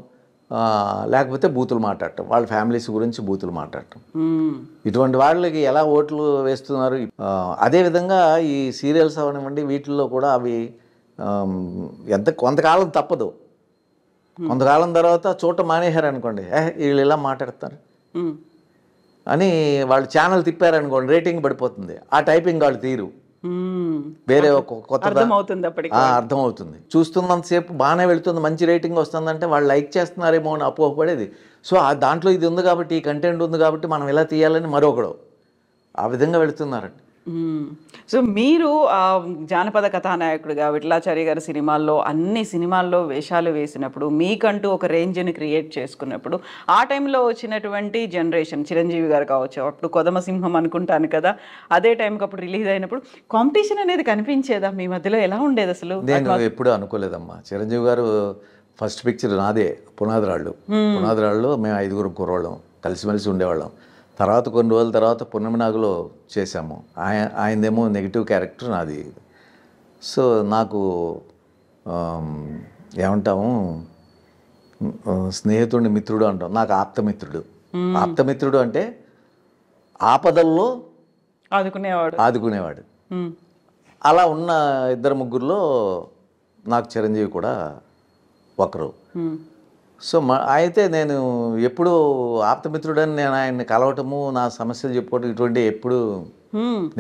లేకపోతే బూతులు మాట్లాడటం, వాళ్ళ ఫ్యామిలీస్ గురించి బూతులు మాట్లాడటం, ఇటువంటి వాళ్ళకి ఎలా ఓట్లు వేస్తున్నారు. అదేవిధంగా ఈ సీరియల్స్ అవనివ్వండి, వీటిల్లో కూడా అవి కొంతకాలం తప్పదు, కొంతకాలం తర్వాత చూడటం మానేశారు అనుకోండి, వీళ్ళు ఇలా మాట్లాడతారు అని వాళ్ళు ఛానల్ తిప్పారనుకోండి, రేటింగ్ పడిపోతుంది. ఆ టైపింగ్ వాళ్ళు తీరు, వేరే కొత్త అర్థమవుతుంది. చూస్తున్నంతసేపు బాగానే వెళుతుంది, మంచి రేటింగ్ వస్తుందంటే వాళ్ళు లైక్ చేస్తున్నారేమో అని అపోహపడేది. సో దాంట్లో ఇది ఉంది కాబట్టి, ఈ కంటెంట్ ఉంది కాబట్టి మనం ఇలా తీయాలని మరొకడు ఆ విధంగా వెళుతున్నారండి. సో మీరు జానపద కథానాయకుడిగా విఠలాచారి గారి సినిమాల్లో అన్ని సినిమాల్లో వేషాలు వేసినప్పుడు, మీకంటూ ఒక రేంజ్ని క్రియేట్ చేసుకున్నప్పుడు, ఆ టైంలో వచ్చినటువంటి జనరేషన్, చిరంజీవి గారు కావచ్చు, అప్పుడు కొదమసింహం అనుకుంటాను కదా, అదే టైంకి అప్పుడు రిలీజ్ అయినప్పుడు కాంపిటీషన్ అనేది కనిపించేదా మీ మధ్యలో? ఎలా ఉండేది అసలు? నేను ఎప్పుడూ అనుకోలేదమ్మా. చిరంజీవి గారు ఫస్ట్ పిక్చర్ నాదే, పునాదిరాళ్ళు మేము 5 కుర్రోళ్ళం కలిసిమెలిసి ఉండేవాళ్ళం. తర్వాత కొన్ని రోజుల తర్వాత పున్నమినాగులో చేశాము. ఆయనదేమో నెగిటివ్ క్యారెక్టర్, నాది. సో నాకు ఏమంటాము, స్నేహితుడిని మిత్రుడు అంటాం. నాకు ఆప్తమిత్రుడు అంటే ఆపదల్లో ఆదుకునేవాడు. అలా ఉన్న 2-3లో నాకు చిరంజీవి కూడా ఒకరు. సో అయితే నేను ఎప్పుడు ఆప్తమిత్రుడని నేను ఆయన్ని కలవటము, నా సమస్యలు చెప్పుకోవటం ఇటువంటి ఎప్పుడు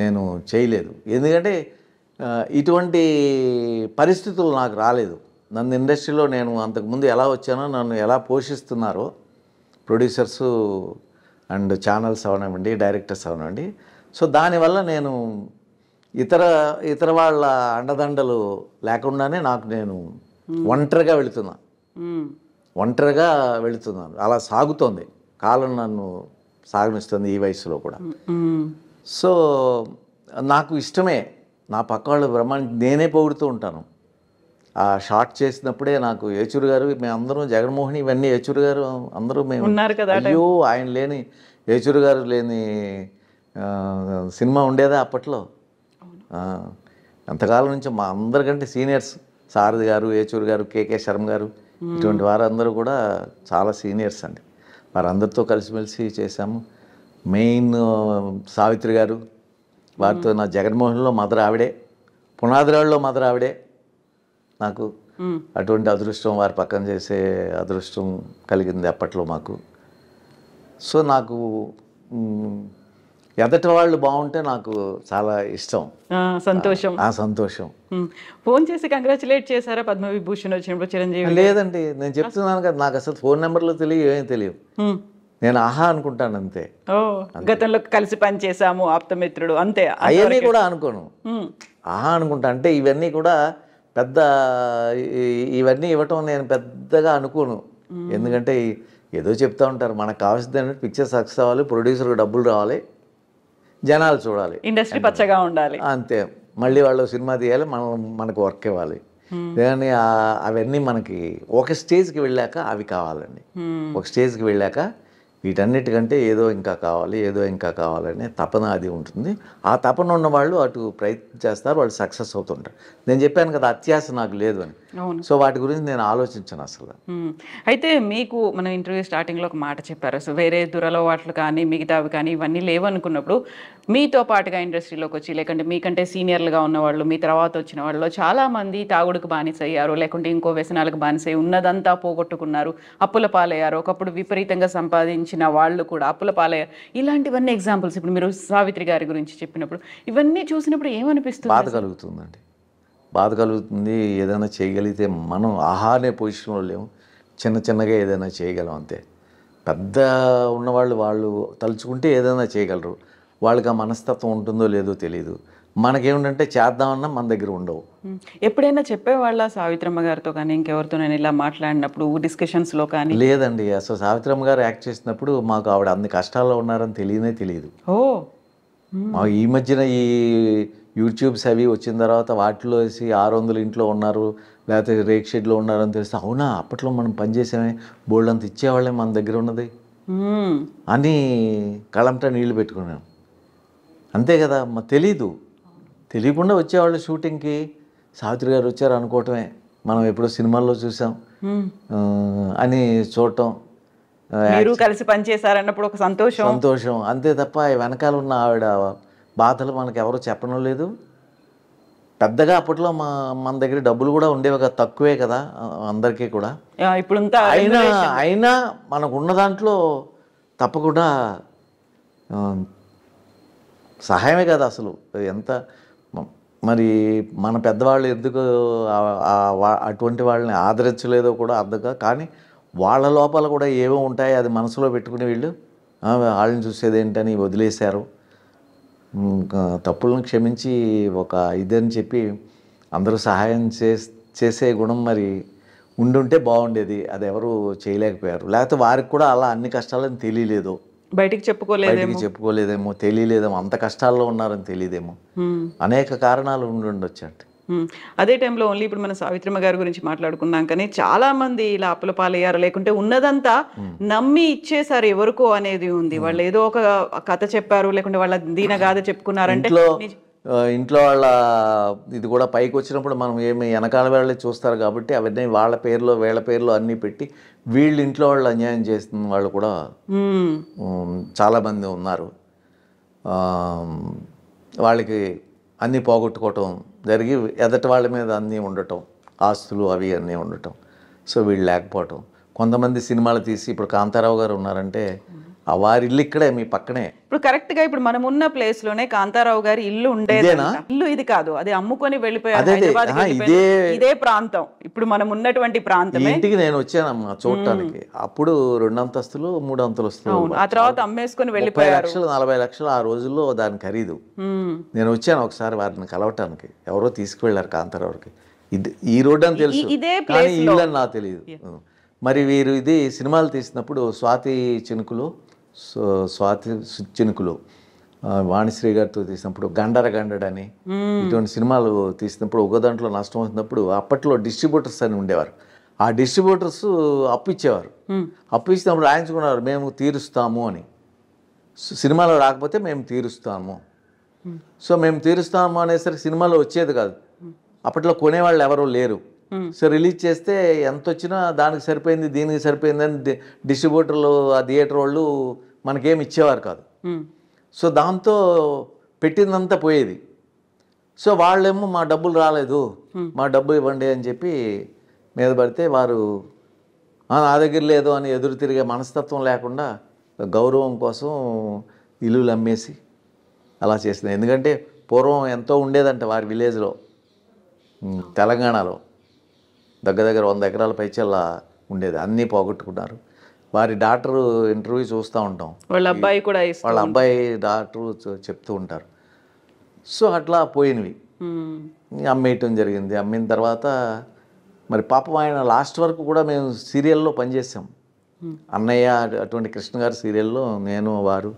నేను చేయలేదు. ఎందుకంటే ఇటువంటి పరిస్థితులు నాకు రాలేదు. నన్ను ఇండస్ట్రీలో నేను అంతకుముందు ఎలా వచ్చానో, నన్ను ఎలా పోషిస్తున్నారో ప్రొడ్యూసర్సు అండ్ ఛానల్స్ అవనివ్వండి, డైరెక్టర్స్ అవనివ్వండి. సో దానివల్ల నేను ఇతర వాళ్ళ అండదండలు లేకుండానే నేను ఒంటరిగా వెళుతున్నాను. అలా సాగుతోంది కాలం, నన్ను సాగనిస్తుంది ఈ వయసులో కూడా. సో నాకు ఇష్టమే, నా పక్క వాళ్ళు నేనే పొగుడుతూ ఉంటాను. ఆ షార్ట్ చేసినప్పుడే నాకు ఏచూరు గారు, మేమందరం జగన్మోహన్ ఇవన్నీ ఏచూరు గారు అందరూ మేము ఉన్నారు కదా, అయ్యో ఆయన లేని, ఏచూరు గారు లేని సినిమా ఉండేదా అప్పట్లో? ఎంతకాలం నుంచి మా అందరికంటే సీనియర్స్ సారథి గారు, ఏచూరు గారు, కేకే శర్మ గారు, ఇటువంటి వారందరూ కూడా చాలా సీనియర్స్ అండి. వారందరితో కలిసిమెలిసి చేశాము. మెయిన్ సావిత్రి గారు, వారితో నా జగన్మోహన్లో మదర్ ఆవిడే, పునాదిరాళ్ళలో మదర్ ఆవిడే. నాకు అటువంటి అదృష్టం, వారి పక్కన చేసే అదృష్టం కలిగింది అప్పట్లో మాకు. సో నాకు ఎదటి వాళ్ళు బాగుంటే నాకు చాలా ఇష్టం, సంతోషం. ఫోన్ చేసి కంగ్రాచులేట్ చేశారా పద్మవిభూషణ్ వచ్చినప్పుడు చిరంజీవి? లేదండి, నేను చెప్తున్నాను కదా, నాకు అసలు ఫోన్ నెంబర్లు తెలియదు, ఏమీ తెలియదు. నేను ఆహా అనుకుంటాను అంతే. గతంలో కలిసి పని చేసాము, ఆప్తమిత్రుడు, అంతే. అవన్నీ కూడా అనుకోను, ఆహా అనుకుంటా. అంటే ఇవన్నీ కూడా ఇవన్నీ ఇవ్వటం నేను పెద్దగా అనుకోను. ఎందుకంటే ఏదో చెప్తా ఉంటారు, మనకు కావాల్సింది ఏంటంటే పిక్చర్ సక్సెస్ అవ్వాలి, ప్రొడ్యూసర్కి డబ్బులు రావాలి, జనాలు చూడాలి, ఇండస్ట్రీ పచ్చగా ఉండాలి, అంతే. మళ్ళీ వాళ్ళు సినిమా తీయాలి, మనకు వర్క్ ఇవ్వాలి. కానీ అవన్నీ మనకి ఒక స్టేజ్కి వెళ్ళాక అవి కావాలండి. ఒక స్టేజ్కి వెళ్ళాక వీటన్నిటికంటే ఏదో ఇంకా కావాలనే తపన అది ఉంటుంది. ఆ తపన ఉన్న వాళ్ళు అటు ప్రయత్నం చేస్తారు, వాళ్ళు సక్సెస్ అవుతుంటారు. నేను చెప్పాను కదా, అత్యాశ నాకు లేదు అని. సో వాటి గురించి నేను ఆలోచించాను అసలు. అయితే మీకు మన ఇంటర్వ్యూ స్టార్టింగ్లో ఒక మాట చెప్పారు, అసలు వేరే దురలవాట్లు కానీ మిగతావి కానీ ఇవన్నీ లేవనుకున్నప్పుడు మీతో పాటుగా ఇండస్ట్రీలోకి వచ్చి, లేకుంటే మీకంటే సీనియర్లుగా ఉన్నవాళ్ళు, మీ తర్వాత వచ్చిన వాళ్ళు చాలామంది తాగుడుకు బానిసయ్యారు, లేకుంటే ఇంకో వ్యసనాలకు బానిసయ్యి ఉన్నదంతా పోగొట్టుకున్నారు, అప్పుల పాలయ్యారు, ఒకప్పుడు విపరీతంగా సంపాదించిన వాళ్ళు కూడా అప్పుల పాలయ్యారు. ఇలాంటివన్నీ ఎగ్జాంపుల్స్. ఇప్పుడు మీరు సావిత్రి గారి గురించి చెప్పినప్పుడు ఇవన్నీ చూసినప్పుడు ఏమనిపిస్తుంది? బాధ కలుగుతుంది. ఏదైనా చేయగలిగితే మనం ఆహానే పొజిషన్లో లేము, చిన్నగా ఏదైనా చేయగలం అంతే. పెద్ద ఉన్నవాళ్ళు వాళ్ళు తలుచుకుంటే ఏదైనా చేయగలరు. వాళ్ళకి ఆ మనస్తత్వం ఉంటుందో లేదో తెలియదు. మనకేమిటంటే చేద్దామన్నా మన దగ్గర ఉండవు. ఎప్పుడైనా చెప్పేవాళ్ళ సావిత్రమ్మ గారితో కానీ ఇంకెవరితో నేను ఇలా మాట్లాడినప్పుడు డిస్కషన్స్లో కానీ? లేదండి, అసలు సావిత్రమ్మ గారు యాక్ట్ చేసినప్పుడు మాకు ఆవిడ అన్ని కష్టాల్లో ఉన్నారని తెలియదు. ఈ మధ్యన ఈ యూట్యూబ్స్ అవి వచ్చిన తర్వాత వాటిలో వేసి 600 ఇంట్లో ఉన్నారు, లేకపోతే రేక్ షెడ్లో ఉన్నారని తెలిస్తే, అవునా అప్పట్లో మనం పనిచేసామే, బోల్డ్ అంత ఇచ్చేవాళ్ళే మన దగ్గర ఉన్నది అని కళ్ళంటా నీళ్లు పెట్టుకున్నాను. అంతే కదా, తెలియకుండా వచ్చేవాళ్ళు షూటింగ్కి. సావిత్రి గారు వచ్చారు అనుకోవటమే, మనం ఎప్పుడో సినిమాల్లో చూసాం అని చూడటం, కలిసి పనిచేశారన్నప్పుడు ఒక సంతోషం అంతే తప్ప వెనకాల ఉన్న ఆవిడ బాధలు మనకు ఎవరు చెప్పడం లేదు. పెద్దగా అప్పట్లో మన దగ్గర డబ్బులు కూడా ఉండేవి కదా, తక్కువే కదా అందరికీ కూడా. ఇప్పుడు అయినా మనకు ఉన్న దాంట్లో తప్పకుండా సహాయమే కదా అసలు. ఎంత మరి మన పెద్దవాళ్ళు ఎందుకు అటువంటి వాళ్ళని ఆదరించలేదో కూడా అర్థంగా. కానీ వాళ్ళ లోపల కూడా ఏవో ఉంటాయి, అది మనసులో పెట్టుకుని వీళ్ళు వాళ్ళని చూసేది ఏంటని వదిలేశారు. తప్పులను క్షమించి ఒక ఇదని చెప్పి అందరూ సహాయం చేసే గుణం మరి ఉండుంటే బాగుండేది. అది ఎవరు చేయలేకపోయారు. లేకపోతే వారికి కూడా అలా అన్ని కష్టాలని తెలియలేదు, బయటికి చెప్పుకోలేదేమో, తెలియలేదేమో, అంత కష్టాల్లో ఉన్నారని తెలియదేమో. అనేక కారణాలు ఉండొచ్చు అంటే. అదే టైంలో ఓన్లీ ఇప్పుడు మన సావిత్రమ్మ గారి గురించి మాట్లాడుకున్నాం కానీ చాలా మంది ఇలా అప్పుల పాలయ్యారు, లేకుంటే ఉన్నదంతా నమ్మి ఇచ్చేసారు ఎవరికో అనేది ఉంది. వాళ్ళు ఏదో ఒక కథ చెప్పారు, లేకుంటే వాళ్ళ దీనగాథ చెప్పుకున్నారంటే ఇంట్లో వాళ్ళ ఇది కూడా పైకి వచ్చినప్పుడు మనం ఏమి వెనకాల వాళ్ళే చూస్తారు కాబట్టి అవన్నీ వాళ్ళ పేర్లో వీళ్ళ పేర్లో అన్నీ పెట్టి వీళ్ళు ఇంట్లో వాళ్ళు అన్యాయం చేస్తున్న వాళ్ళు కూడా చాలామంది ఉన్నారు. వాళ్ళకి అన్నీ పోగొట్టుకోవటం జరిగి ఎదటి వాళ్ళ మీద అన్నీ ఉండటం, ఆస్తులు అవి అన్నీ ఉండటం. సో వీళ్ళు లేకపోవటం. కొంతమంది సినిమాలు తీసి ఇప్పుడు కాంతారావు గారు ఉన్నారంటే వారి ఇల్లు ఇక్కడే మీ పక్కనే. ఇప్పుడు కరెక్ట్ గా ఇప్పుడు మనం ఉన్న ప్లేస్ లోనే కాంతారావు గారి ఇల్లు ఉండేది. ఇల్లు ఇది కాదు, అది అమ్ముకొని వెళ్ళిపోయారు హైదరాబాద్. ఇదే ప్రాంతం ఇప్పుడు మనం ఉన్నటువంటి ప్రాంతం. ఇంటికి నేను వచ్చానమ్మా చూడటానికి. అప్పుడు 2 అంతస్తులు 3 అంతస్తులు, ఆ తర్వాత అమ్మేసుకొని వెళ్ళిపోయారు. 30 లక్షలు 40 లక్షలు ఆ రోజుల్లో దాని ఖరీదు. నేను వచ్చాను ఒకసారి వారిని కలవటానికి, ఎవరో తీసుకువెళ్ళారు కాంతారావుకి. ఈ రోడ్డు అని తెలుసు కానీ ఇల్లు అని నాకు తెలియదు. మరి వీరు ఇది సినిమాలు తీసినప్పుడు స్వాతి చినుకులు వాణిశ్రీ గారితో తీసినప్పుడు గండడని ఇటువంటి సినిమాలు తీసినప్పుడు ఒక దాంట్లో నష్టం వచ్చినప్పుడు అప్పట్లో డిస్ట్రిబ్యూటర్స్ అని ఉండేవారు. ఆ డిస్ట్రిబ్యూటర్స్ అప్పు ఇచ్చేవారు. అప్పు ఇచ్చినప్పుడు రాయించుకున్నారు మేము తీరుస్తాము అని. సినిమాలో రాకపోతే మేము తీరుస్తాము. సో మేము తీరుస్తాము అనేసరికి సినిమాలో వచ్చేది కాదు. అప్పట్లో కొనేవాళ్ళు ఎవరూ లేరు. సో రిలీజ్ చేస్తే ఎంత వచ్చినా దానికి సరిపోయింది దీనికి సరిపోయిందని డిస్ట్రిబ్యూటర్లు ఆ థియేటర్ వాళ్ళు మనకేం ఇచ్చేవారు కాదు. సో దాంతో పెట్టిందంతా పోయేది. సో వాళ్ళేమో మా డబ్బులు రాలేదు, మా డబ్బు ఇవ్వండి అని చెప్పి మీద పడితే వారు నా దగ్గర లేదు అని ఎదురు తిరిగే మనస్తత్వం లేకుండా గౌరవం కోసం ఇల్లులు అమ్మేసి అలా చేసింది. ఎందుకంటే పూర్వం ఎంతో ఉండేదంట వారి విలేజ్లో, తెలంగాణలో దగ్గర 100 ఎకరాల పైచల్లా ఉండేది. అన్నీ పోగొట్టుకున్నారు. వారి డాక్టర్ ఇంటర్వ్యూ చూస్తూ ఉంటాం, వాళ్ళ అబ్బాయి డాక్టర్ చెప్తూ ఉంటారు. సో అట్లా పోయినవి అమ్మేయటం జరిగింది. అమ్మిన తర్వాత మరి పాపం ఆయన లాస్ట్ వరకు కూడా మేము సీరియల్లో పనిచేసాం. అన్నయ్య అటువంటి కృష్ణ గారి సీరియల్లో నేను వారు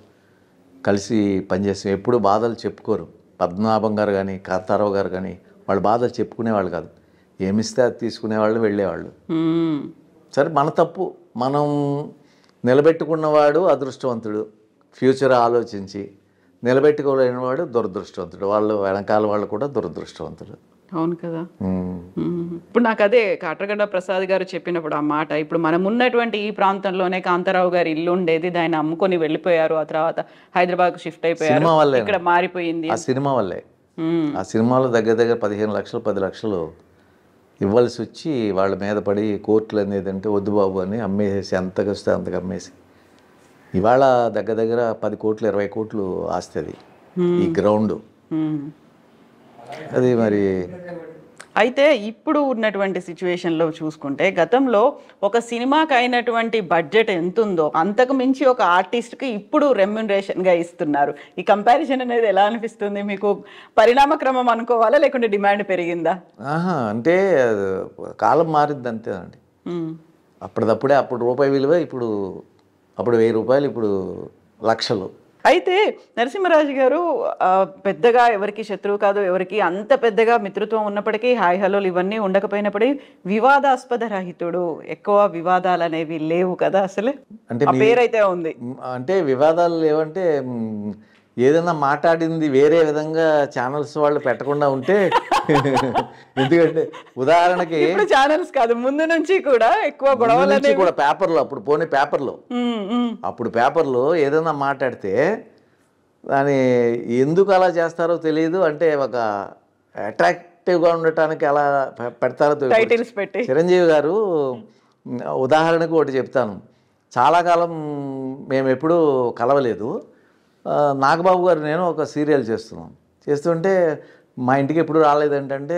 కలిసి పనిచేసాం. ఎప్పుడు బాధలు చెప్పుకోరు. పద్మనాభం గారు కానీ కాంతారావు గారు కానీ వాళ్ళ బాధలు చెప్పుకునేవాళ్ళు కాదు. ఏమిస్తే అది తీసుకునేవాళ్ళు, వెళ్ళేవాళ్ళు. సరే మన తప్పు, మనం నిలబెట్టుకున్నవాడు అదృష్టవంతుడు, ఫ్యూచర్ ఆలోచించి నిలబెట్టుకోలేనివాడు దురదృష్టవంతుడు. వాళ్ళు వెనకాల వాళ్ళు కూడా దురదృష్టవంతుడు. అవును కదా. ఇప్పుడు నాకు అదే కాట్రగడ్డ ప్రసాద్ గారు చెప్పినప్పుడు ఆ మాట, ఇప్పుడు మనం ఉన్నటువంటి ఈ ప్రాంతంలోనే కాంతారావు గారి ఇల్లు ఉండేది, దాన్ని అమ్ముకొని వెళ్ళిపోయారు. ఆ తర్వాత హైదరాబాద్కు షిఫ్ట్ అయిపోయారు, ఇక్కడ మారిపోయింది ఆ సినిమా వల్లే. ఆ సినిమాలో దగ్గర 15 లక్షలు 10 లక్షలు ఇవ్వాల్సి వచ్చి వాళ్ళ మీద పడి కోర్టులు అనేది అంటే వద్దు బాబు అని అమ్మేసి ఎంతకు వస్తే అంతకు అమ్మేసి ఇవాళ దగ్గర 10 కోట్లు 20 కోట్లు ఆస్తి అది ఈ గ్రౌండ్. అది మరి అయితే ఇప్పుడు ఉన్నటువంటి సిచ్యువేషన్లో చూసుకుంటే గతంలో ఒక సినిమాకి అయినటువంటి బడ్జెట్ ఎంత ఉందో అంతకు మించి ఒక ఆర్టిస్ట్కి ఇప్పుడు రెమ్యునరేషన్గా ఇస్తున్నారు. ఈ కంపారిజన్ అనేది ఎలా అనిపిస్తుంది మీకు? పరిణామక్రమం అనుకోవాలా లేకుంటే డిమాండ్ పెరిగిందా? అంటే కాలం మారింది అంతే అండి. అప్పటిదప్పుడే అప్పుడు రూపాయి విలువ ఇప్పుడు అప్పుడు 1000 రూపాయలు, ఇప్పుడు లక్షలు. అయితే నరసింహరాజు గారు పెద్దగా ఎవరికి శత్రువు కాదు, ఎవరికి అంత పెద్దగా మిత్రత్వం ఉన్నప్పటికీ హాయ్ హలోలు ఇవన్నీ ఉండకపోయినప్పటికీ వివాదాస్పద రహితుడు, ఎక్కువ వివాదాలు అనేవి లేవు కదా అసలు. అంటే పేరైతే ఉంది. అంటే వివాదాలు లేవంటే ఏదైనా మాట్లాడింది వేరే విధంగా ఛానల్స్ వాళ్ళు పెట్టకుండా ఉంటే ఎందుకంటే ఉదాహరణకి ఛానల్స్ కాదు ముందు నుంచి కూడా ఎక్కువ గొడవలు కూడా పేపర్లో అప్పుడు పోనీ పేపర్లో ఏదైనా మాట్లాడితే దాని ఎందుకు అలా చేస్తారో తెలియదు. అంటే ఒక అట్రాక్టివ్గా ఉండటానికి అలా పెడతారో టైటిల్స్ పెట్టి. చిరంజీవి గారు ఉదాహరణకు ఒకటి చెప్తాను. చాలా కాలం మేము ఎప్పుడూ కలవలేదు. నాగబాబు గారు నేను ఒక సీరియల్ చేస్తుంటే మా ఇంటికి ఎప్పుడు రాలేదంటే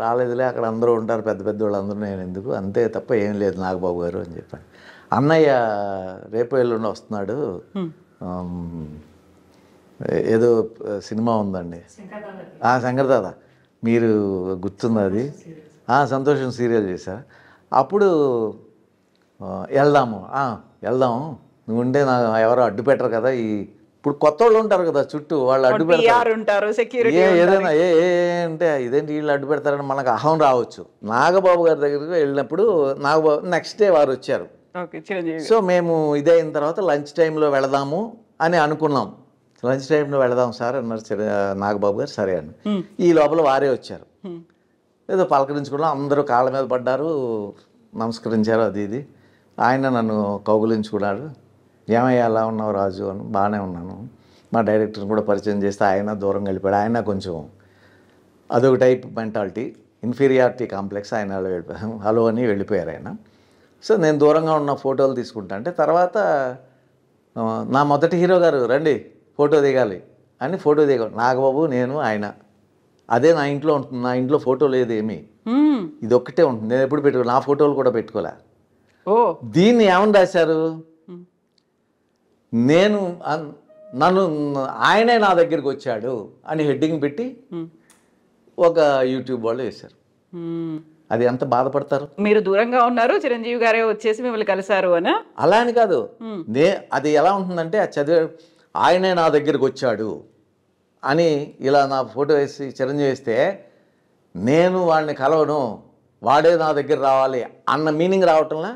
రాలేదులే, అక్కడ అందరూ ఉంటారు పెద్ద వాళ్ళు అందరూ, నేను ఎందుకు, అంతే తప్ప ఏం లేదు నాగబాబు గారు అని చెప్పాను. అన్నయ్య రేపు ఎల్లుండి వస్తున్నాడు, ఏదో సినిమా ఉందండి శంకర్దాదా, మీరు గుర్తుంది అది, సంతోషం సీరియల్ చేశారు. అప్పుడు వెళ్దాము నువ్వు ఉంటే నా ఎవరో అడ్డు పెట్టరు కదా ఈ ఇప్పుడు కొత్త వాళ్ళు ఉంటారు కదా చుట్టూ, వాళ్ళు అడ్డు PR పెడతారు. ఉంటారు, సెక్యూరిటీ ఏదైనా అంటే ఇదేంటి వీళ్ళు అడ్డు పెడతారని మనకు అహం రావచ్చు. నాగబాబు గారి దగ్గరికి వెళ్ళినప్పుడు నాగబాబు నెక్స్ట్ డే వారు వచ్చారు. ఓకే, చిరంజీవి. సో మేము ఇదే అయిన తర్వాత లంచ్ టైంలో వెళదాము అని అనుకున్నాం. లంచ్ టైంలో వెళదాం సార్ అన్నారు నాగబాబు గారు. సరే అని ఈ లోపల వారే వచ్చారు. ఏదో పలకరించుకున్నాం, అందరూ కాళ్ళ మీద పడ్డారు, నమస్కరించారు, అది ఇది. ఆయన నన్ను కౌగులించుకున్నాడు. ఏమయ్యా ఎలా ఉన్నావు రాజు అని. బాగానే ఉన్నాను. మా డైరెక్టర్ని కూడా పరిచయం చేస్తే ఆయన దూరం వెళ్ళిపోయాడు. ఆయన కొంచెం అదొక టైప్ మెంటాలిటీ, ఇన్ఫీరియారిటీ కాంప్లెక్స్, ఆయన హలో అని వెళ్ళిపోయారు ఆయన. సో నేను దూరంగా ఉన్న ఫోటోలు తీసుకుంటా అంటే తర్వాత నా మొదటి హీరో గారు రండి ఫోటో దిగాలి అని ఫోటో దిగాను. నాగబాబు, నేను, ఆయన. అదే నా ఇంట్లో ఉంటుంది. నా ఇంట్లో ఫోటో లేదు ఏమీ, ఇది ఒక్కటే ఉంటుంది. నేను ఎప్పుడు పెట్టుకో, నా ఫోటోలు కూడా పెట్టుకోలే. దీన్ని ఏమని రాశారు, నన్ను ఆయనే నా దగ్గరికి వచ్చాడు అని హెడ్డింగ్ పెట్టి ఒక యూట్యూబ్ వాళ్ళు వేశారు. అది ఎంత బాధపడతారు. మీరు దూరంగా ఉన్నారు, చిరంజీవి గారే వచ్చేసి మిమ్మల్ని కలిశారు అని. అలా అని కాదు, అది ఎలా ఉంటుందంటే అది చదివే ఆయనే నా దగ్గరికి వచ్చాడు అని ఇలా నా ఫోటో వేసి చిరంజీవి వేస్తే నేను వాడిని కలవను, వాడే నా దగ్గర రావాలి అన్న మీనింగ్ రావటంలా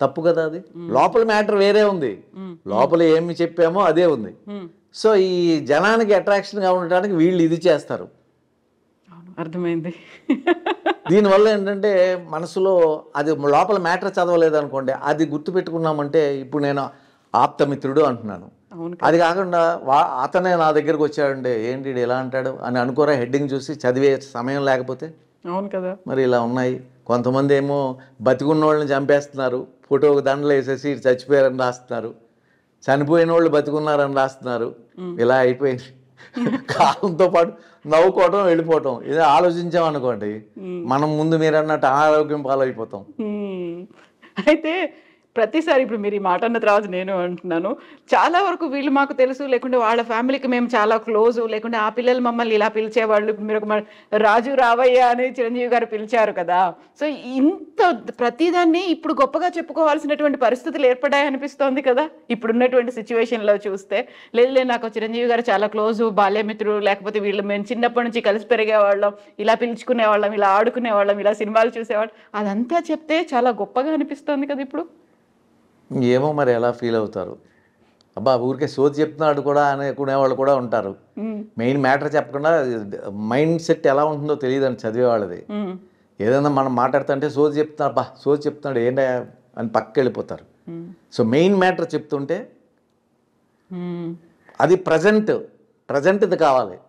తప్పు కదా. అది లోపల మ్యాటర్ వేరే ఉంది, లోపల ఏమి చెప్పామో అదే ఉంది. సో ఈ జనానికి అట్రాక్షన్గా ఉండటానికి వీళ్ళు ఇది చేస్తారు. అర్థమైంది. దీనివల్ల ఏంటంటే మనసులో అది లోపల మ్యాటర్ చదవలేదు అనుకోండి, అది గుర్తుపెట్టుకున్నామంటే ఇప్పుడు నేను ఆప్తమిత్రుడు అంటున్నాను, అది కాకుండా అతనే నా దగ్గరకు వచ్చాడంటే ఏంటి ఎలా అంటాడు అని అనుకోరా హెడ్డింగ్ చూసి చదివే సమయం లేకపోతే. అవును కదా. మరి ఇలా ఉన్నాయి. కొంతమంది ఏమో బతికున్న వాళ్ళని చంపేస్తున్నారు, ఫోటోకి దండలు వేసేసి చచ్చిపోయారని రాస్తున్నారు, చనిపోయిన వాళ్ళు బతికున్నారని రాస్తున్నారు. ఇలా అయిపోయింది. కాలంతో పాటు నవ్వుకోవటం, వెళ్ళిపోవటం. ఇదే ఆలోచించామనుకోండి మనం ముందు మీరు అన్నట్టు అనారోగ్యం పాలైపోతాం. అయితే ప్రతిసారి ఇప్పుడు మీరు ఈ మాట అన్న తర్వాత నేను అంటున్నాను, చాలా వరకు వీళ్ళు మాకు తెలుసు, లేకుంటే వాళ్ళ ఫ్యామిలీకి మేము చాలా క్లోజ్, లేకుంటే ఆ పిల్లలు మమ్మల్ని ఇలా పిలిచేవాళ్ళు. మీరు ఒక రాజు రావయ్య అని చిరంజీవి గారు పిలిచారు కదా. సో ఇంత ప్రతిదాన్ని ఇప్పుడు గొప్పగా చెప్పుకోవాల్సినటువంటి పరిస్థితులు ఏర్పడాయి అనిపిస్తోంది కదా ఇప్పుడున్నటువంటి సిచ్యువేషన్లో చూస్తే. లేదు నాకు చిరంజీవి గారు చాలా క్లోజు, బాల్యమిత్రులు, లేకపోతే వీళ్ళు మేము చిన్నప్పటి నుంచి కలిసి పెరిగేవాళ్ళం, ఇలా పిలుచుకునేవాళ్ళం, ఇలా ఆడుకునేవాళ్ళం, ఇలా సినిమాలు చూసేవాళ్ళం, అదంతా చెప్తే చాలా గొప్పగా అనిపిస్తోంది కదా ఇప్పుడు. ఏమో మరి ఎలా ఫీల్ అవుతారు. అబ్బా ఊరికే సోది చెప్తున్నాడు కూడా అనుకునే వాళ్ళు కూడా ఉంటారు. మెయిన్ మ్యాటర్ చెప్పకుండా మైండ్ సెట్ ఎలా ఉంటుందో తెలియదని చదివేవాళ్ళది. ఏదైనా మనం మాట్లాడుతుంటే సోది చెప్తున్నాడు, బా సోది చెప్తున్నాడు ఏంటా అని పక్కకి వెళ్ళిపోతారు. సో మెయిన్ మ్యాటర్ చెప్తుంటే అది ప్రజెంట్ది కావాలి,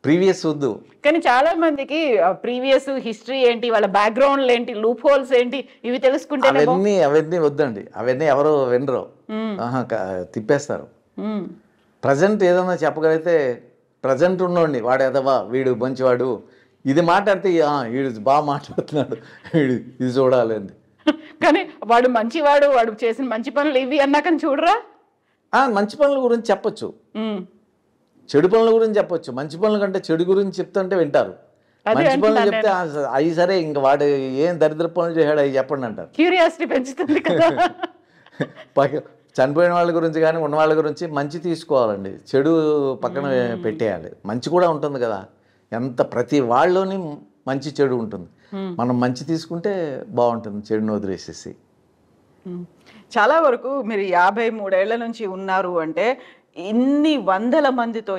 ప్రీవియస్ వద్దు. కానీ చాలా మందికి ప్రీవియస్ హిస్టరీ ఏంటి, వాళ్ళ బ్యాక్గ్రౌండ్ ఏంటి, లూప్ హోల్స్ ఏంటి, ఇవి తెలుసుకుంటే అవన్నీ వద్దండి. అవన్నీ ఎవరో వినరు, తిప్పేస్తారు. ప్రజెంట్ ఏదైనా చెప్పగలిగితే ప్రజెంట్ ఉన్నోడిని వాడు ఎదవా, వీడు మంచివాడు, ఇది మాట్లాడితే వీడు బాగా మాట్లాడుతున్నాడు, వీడు ఇది చూడాలి అంది. కానీ వాడు మంచివాడు, వాడు చేసిన మంచి పనులు ఇవి అన్నాకని చూడరా. మంచి పనుల గురించి చెప్పొచ్చు, చెడు పనుల గురించి చెప్పొచ్చు. మంచి పనుల కంటే చెడు గురించి చెప్తుంటే వింటారు. మంచి పనులు చెప్తే అవి సరే, ఇంకా వాడు ఏం దరిద్ర పనులు చేశాడు అవి చెప్పండి అంటారు. క్యూరియాసిటీ పెంచుతుంది కదా. చనిపోయిన వాళ్ళ గురించి కానీ ఉన్న వాళ్ళ గురించి మంచి తీసుకోవాలండి, చెడు పక్కన పెట్టేయాలి. మంచి కూడా ఉంటుంది కదా, ప్రతి వాళ్ళలోని మంచి చెడు ఉంటుంది. మనం మంచి తీసుకుంటే బాగుంటుంది, చెడుని వదిలేసేసి. చాలా వరకు మీరు 53 ఏళ్ల నుంచి ఉన్నారు అంటే ఇన్ని వందల మందితో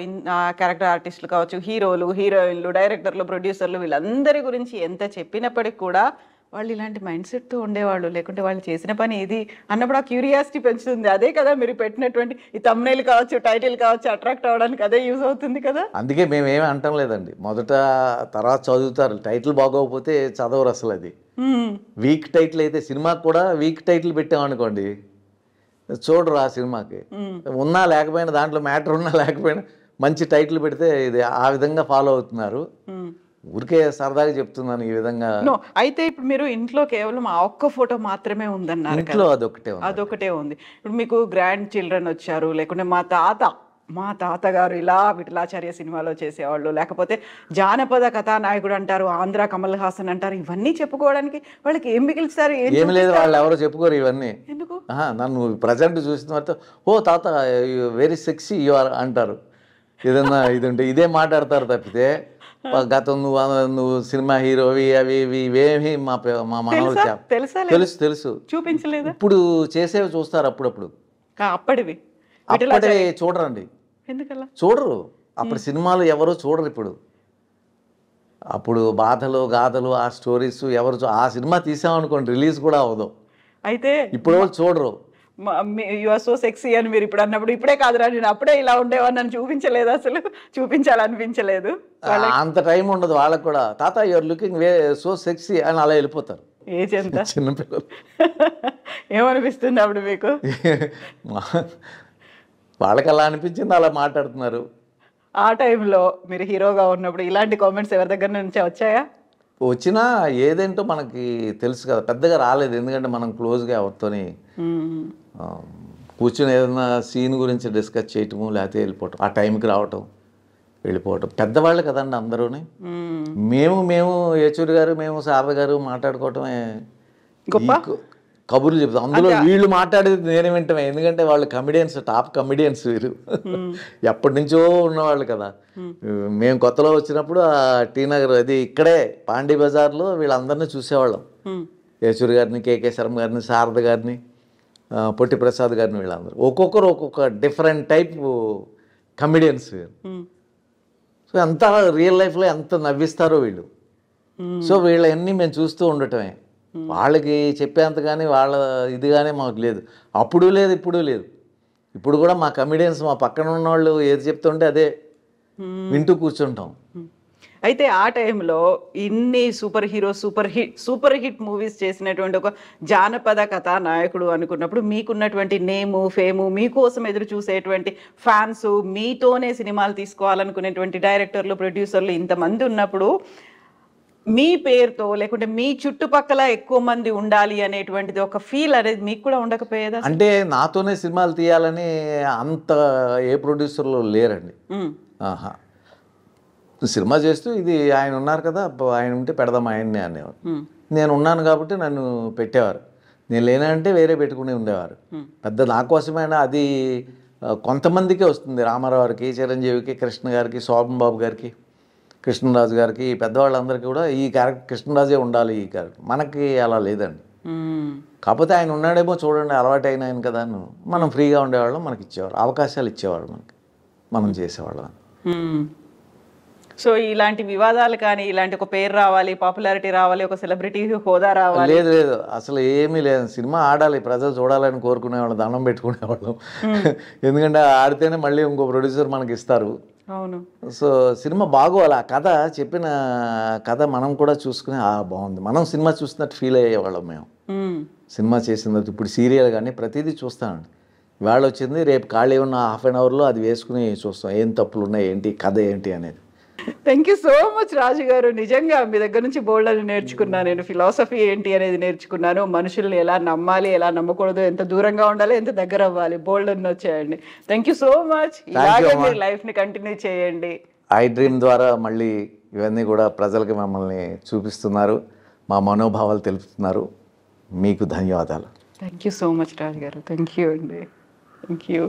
క్యారెక్టర్ ఆర్టిస్టులు కావచ్చు, హీరోలు, హీరోయిన్లు, డైరెక్టర్లు, ప్రొడ్యూసర్లు, వీళ్ళందరి గురించి ఎంత చెప్పినప్పటికి కూడా వాళ్ళు ఇలాంటి మైండ్ సెట్తో ఉండేవాళ్ళు, లేకుంటే వాళ్ళు చేసిన పని ఇది అన్నప్పుడు ఆ క్యూరియాసిటీ పెంచుతుంది. అదే కదా మీరు పెట్టినటువంటి ఈ థంబ్నెయిల్ కావచ్చు, టైటిల్ కావచ్చు, అట్రాక్ట్ అవ్వడానికి అదే యూజ్ అవుతుంది కదా. అందుకే మేమేమి అంటాం లేదండి, మొదట తర్వాత చదువుతారు, టైటిల్ బాగోకపోతే చదవరు అసలు. అది వీక్ టైటిల్ అయితే, సినిమాకి కూడా వీక్ టైటిల్ పెట్టామనుకోండి చూడరు ఆ సినిమాకి. ఉన్నా లేకపోయినా, దాంట్లో మ్యాటర్ ఉన్నా లేకపోయినా మంచి టైటిల్ పెడితే ఇది ఆ విధంగా ఫాలో అవుతున్నారు. ఊరికే సరదాగా చెప్తున్నాను ఈ విధంగా. అయితే ఇప్పుడు మీరు ఇంట్లో కేవలం ఆ ఒక్క ఫోటో మాత్రమే ఉందన్నారు, ఇంట్లో అదొకటే ఉంది. ఇప్పుడు మీకు గ్రాండ్ చిల్డ్రన్ వచ్చారు, లేకుంటే మా తాత మా తాతగారు ఇలా విఠలాచార్య సినిమాలో చేసేవాళ్ళు, లేకపోతే జానపద కథానాయకుడు అంటారు, ఆంధ్ర కమల్ హాసన్ అంటారు, ఇవన్నీ చెప్పుకోవడానికి వాళ్ళకి ఏం మిగిలిస్తారు? ఏమి లేదు, వాళ్ళు ఎవరో చెప్పుకోరు ఇవన్నీ. ఎందుకు? నన్ను ప్రజెంట్ చూసిన తర్వాత ఓ తాత వెరీ సెక్సీ యు ఆర్ అంటారు. ఏదన్నా ఇది ఉంటే ఇదే మాట్లాడతారు తప్పితే గతం నువ్వు సినిమా హీరోవి అవి ఇవి ఇవేమి మా మనవలు తెలుసు చూపించలేదు. ఇప్పుడు చేసేవి చూస్తారు అప్పుడప్పుడు, అప్పటివి అప్పటి చూడరండి. ఎందుకలా చూడరు? అప్పుడు సినిమాలు ఎవరు చూడరు ఇప్పుడు. అప్పుడు బాధలు గాథలు ఆ స్టోరీస్ ఎవరు ఆ సినిమా తీసామనుకోండి రిలీజ్ కూడా అవ్వదు. అయితే ఇప్పుడు వాళ్ళు చూడరు. యు ఆర్ సో సెక్సీ అని మీరు ఇప్పుడు అన్నప్పుడు, ఇప్పుడే కాదురా నేను అప్పుడే ఇలా ఉండేవాడిని నన్ను చూపించలేదు, అసలు చూపించాలనిపించలేదు. అంత టైం ఉండదు వాళ్ళకు కూడా. తాత యూఆర్ లుకింగ్ సో సెక్సీ అని అలా వెళ్ళిపోతారు. ఏజ్ ఎంత? చిన్నపిల్లలు. ఏమనిపిస్తుంది అప్పుడు మీకు? వాళ్ళకి అలా అనిపించింది, అలా మాట్లాడుతున్నారు. ఆ టైంలో మీరు హీరోగా ఉన్నప్పుడు ఇలాంటి కామెంట్స్ ఎవరి దగ్గర నుంచి వచ్చాయా? వచ్చినా ఏదేంటో మనకి తెలుసు కదా, పెద్దగా రాలేదు. ఎందుకంటే మనం క్లోజ్గా ఎవరితోని కూర్చొని ఏదైనా సీన్ గురించి డిస్కస్ చేయటము, లేకపోతే వెళ్ళిపోవటం, ఆ టైంకి రావటం వెళ్ళిపోవటం. పెద్దవాళ్ళు కదండి అందరూని. మేము యేచూరి గారు మేము శారద గారు మాట్లాడుకోవటమే గొప్ప కబుర్లు చెప్తాం. అందులో వీళ్ళు మాట్లాడేది నేనే వింటమే, ఎందుకంటే వాళ్ళు కమెడియన్స్, టాప్ కమెడియన్స్ వీరు. ఎప్పటి నుంచో ఉన్నవాళ్ళు కదా. మేము కొత్తలో వచ్చినప్పుడు ఆ టీ నగర్ అది ఇక్కడే పాండీ బజార్లో వీళ్ళందరినీ చూసేవాళ్ళం. యేచూరి గారిని, కేకే శర్మ గారిని, శారద గారిని, పొట్టి ప్రసాద్ గారిని, వీళ్ళందరూ ఒక్కొక్కరు ఒక్కొక్క డిఫరెంట్ టైప్ కమెడియన్స్. సో ఎంత రియల్ లైఫ్లో ఎంత నవ్విస్తారో వీళ్ళు. సో వీళ్ళన్నీ మేము చూస్తూ ఉండటమే. వాళ్ళకి చెప్పేంత కానీ వాళ్ళ ఇది కానీ మాకు లేదు. అప్పుడు లేదు, ఇప్పుడు లేదు. ఇప్పుడు కూడా మా కమెడియన్స్ మా పక్కన ఉన్న వాళ్ళు ఏది చెప్తుంటే అదే వింటూ కూర్చుంటాం. అయితే ఆ టైంలో ఇన్ని సూపర్ హిట్ మూవీస్ చేసినటువంటి ఒక జానపద కథా నాయకుడు అనుకున్నప్పుడు మీకున్నటువంటి నేము, ఫేము, మీకోసం ఎదురు చూసేటువంటి ఫ్యాన్స్, మీతోనే సినిమాలు తీసుకోవాలనుకునేటువంటి డైరెక్టర్లు, ప్రొడ్యూసర్లు ఇంతమంది ఉన్నప్పుడు మీ పేరుతో లేకుంటే మీ చుట్టుపక్కల ఎక్కువ మంది ఉండాలి అనేటువంటిది ఒక ఫీల్ అనేది మీకు కూడా ఉండకపోయేదా? అంటే నాతోనే సినిమాలు తీయాలని అంత ఏ ప్రొడ్యూసర్లు లేరండి. ఆహా, సినిమా చేస్తూ ఇది ఆయన ఉన్నారు కదా, ఆయన ఉంటే పెడదాం ఆయన్ని అనేవారు. నేను ఉన్నాను కాబట్టి నన్ను పెట్టేవారు. నేను లేనంటే వేరే పెట్టుకుని ఉండేవారు. పెద్ద నా కోసమైనా అది కొంతమందికే వస్తుంది. రామారావు గారికి, చిరంజీవికి, కృష్ణ గారికి, శోభన్ బాబు గారికి, కృష్ణరాజు గారికి, ఈ పెద్దవాళ్ళందరికీ కూడా ఈ క్యారెక్టర్ కృష్ణరాజే ఉండాలి ఈ క్యారెక్టర్. మనకి అలా లేదండి. కాకపోతే ఆయన ఉన్నాడేమో చూడండి, అలవాటు అయిన ఆయన కదా, మనం ఫ్రీగా ఉండేవాళ్ళం, మనకి ఇచ్చేవారు, అవకాశాలు ఇచ్చేవాళ్ళు మనకి, మనం చేసేవాళ్ళం. సో ఇలాంటి వివాదాలు కానీ, ఇలాంటి ఒక పేరు రావాలి, పాపులారిటీ రావాలి, ఒక సెలబ్రిటీ హోదా రావాలి, లేదు లేదు, అసలు ఏమీ లేదు. సినిమా ఆడాలి, ప్రజలు చూడాలని కోరుకునేవాళ్ళం, దండం పెట్టుకునేవాళ్ళం. ఎందుకంటే ఆడితేనే మళ్ళీ ఇంకో ప్రొడ్యూసర్ మనకి ఇస్తారు. అవును. సో సినిమా బాగోవాలి, ఆ కథ చెప్పిన కథ మనం కూడా చూసుకుని బాగుంది, మనం సినిమా చూసినట్టు ఫీల్ అయ్యేవాళ్ళం మేము. సినిమా చేసిన ఇప్పుడు సీరియల్ కానీ ప్రతిదీ చూస్తామండి. ఇవాళ వచ్చింది, రేపు ఖాళీ ఉన్న హాఫ్ అన్ అవర్లో అది వేసుకుని చూస్తాం, ఏం తప్పులు ఉన్నాయి ఏంటి, కథ ఏంటి అనేది. థ్యాంక్ యూ సో మచ్ రాజు గారు. నిజంగా మీ దగ్గర నుంచి బోల్డ్ అని నేర్చుకున్నాను. నేను ఫిలాసఫీ ఏంటి అనేది నేర్చుకున్నాను. మనుషుల్ని ఎలా నమ్మాలి, ఎలా నమ్మకూడదు, ఎంత దూరంగా ఉండాలి, ఎంత దగ్గర అవ్వాలి, బోల్డ్ అని వచ్చాయండి. Thank you so much. ఇలాగే మీరు లైఫ్ని కంటిన్యూ చేయండి. ఐ డ్రీమ్ ద్వారా మళ్ళీ ఇవన్నీ కూడా ప్రజలకి మమ్మల్ని చూపిస్తున్నారు, మా మనోభావాలు తెలుపుతున్నారు. మీకు ధన్యవాదాలు. థ్యాంక్ యూ సో మచ్ రాజు గారు. థ్యాంక్ యూ అండి. Thank you.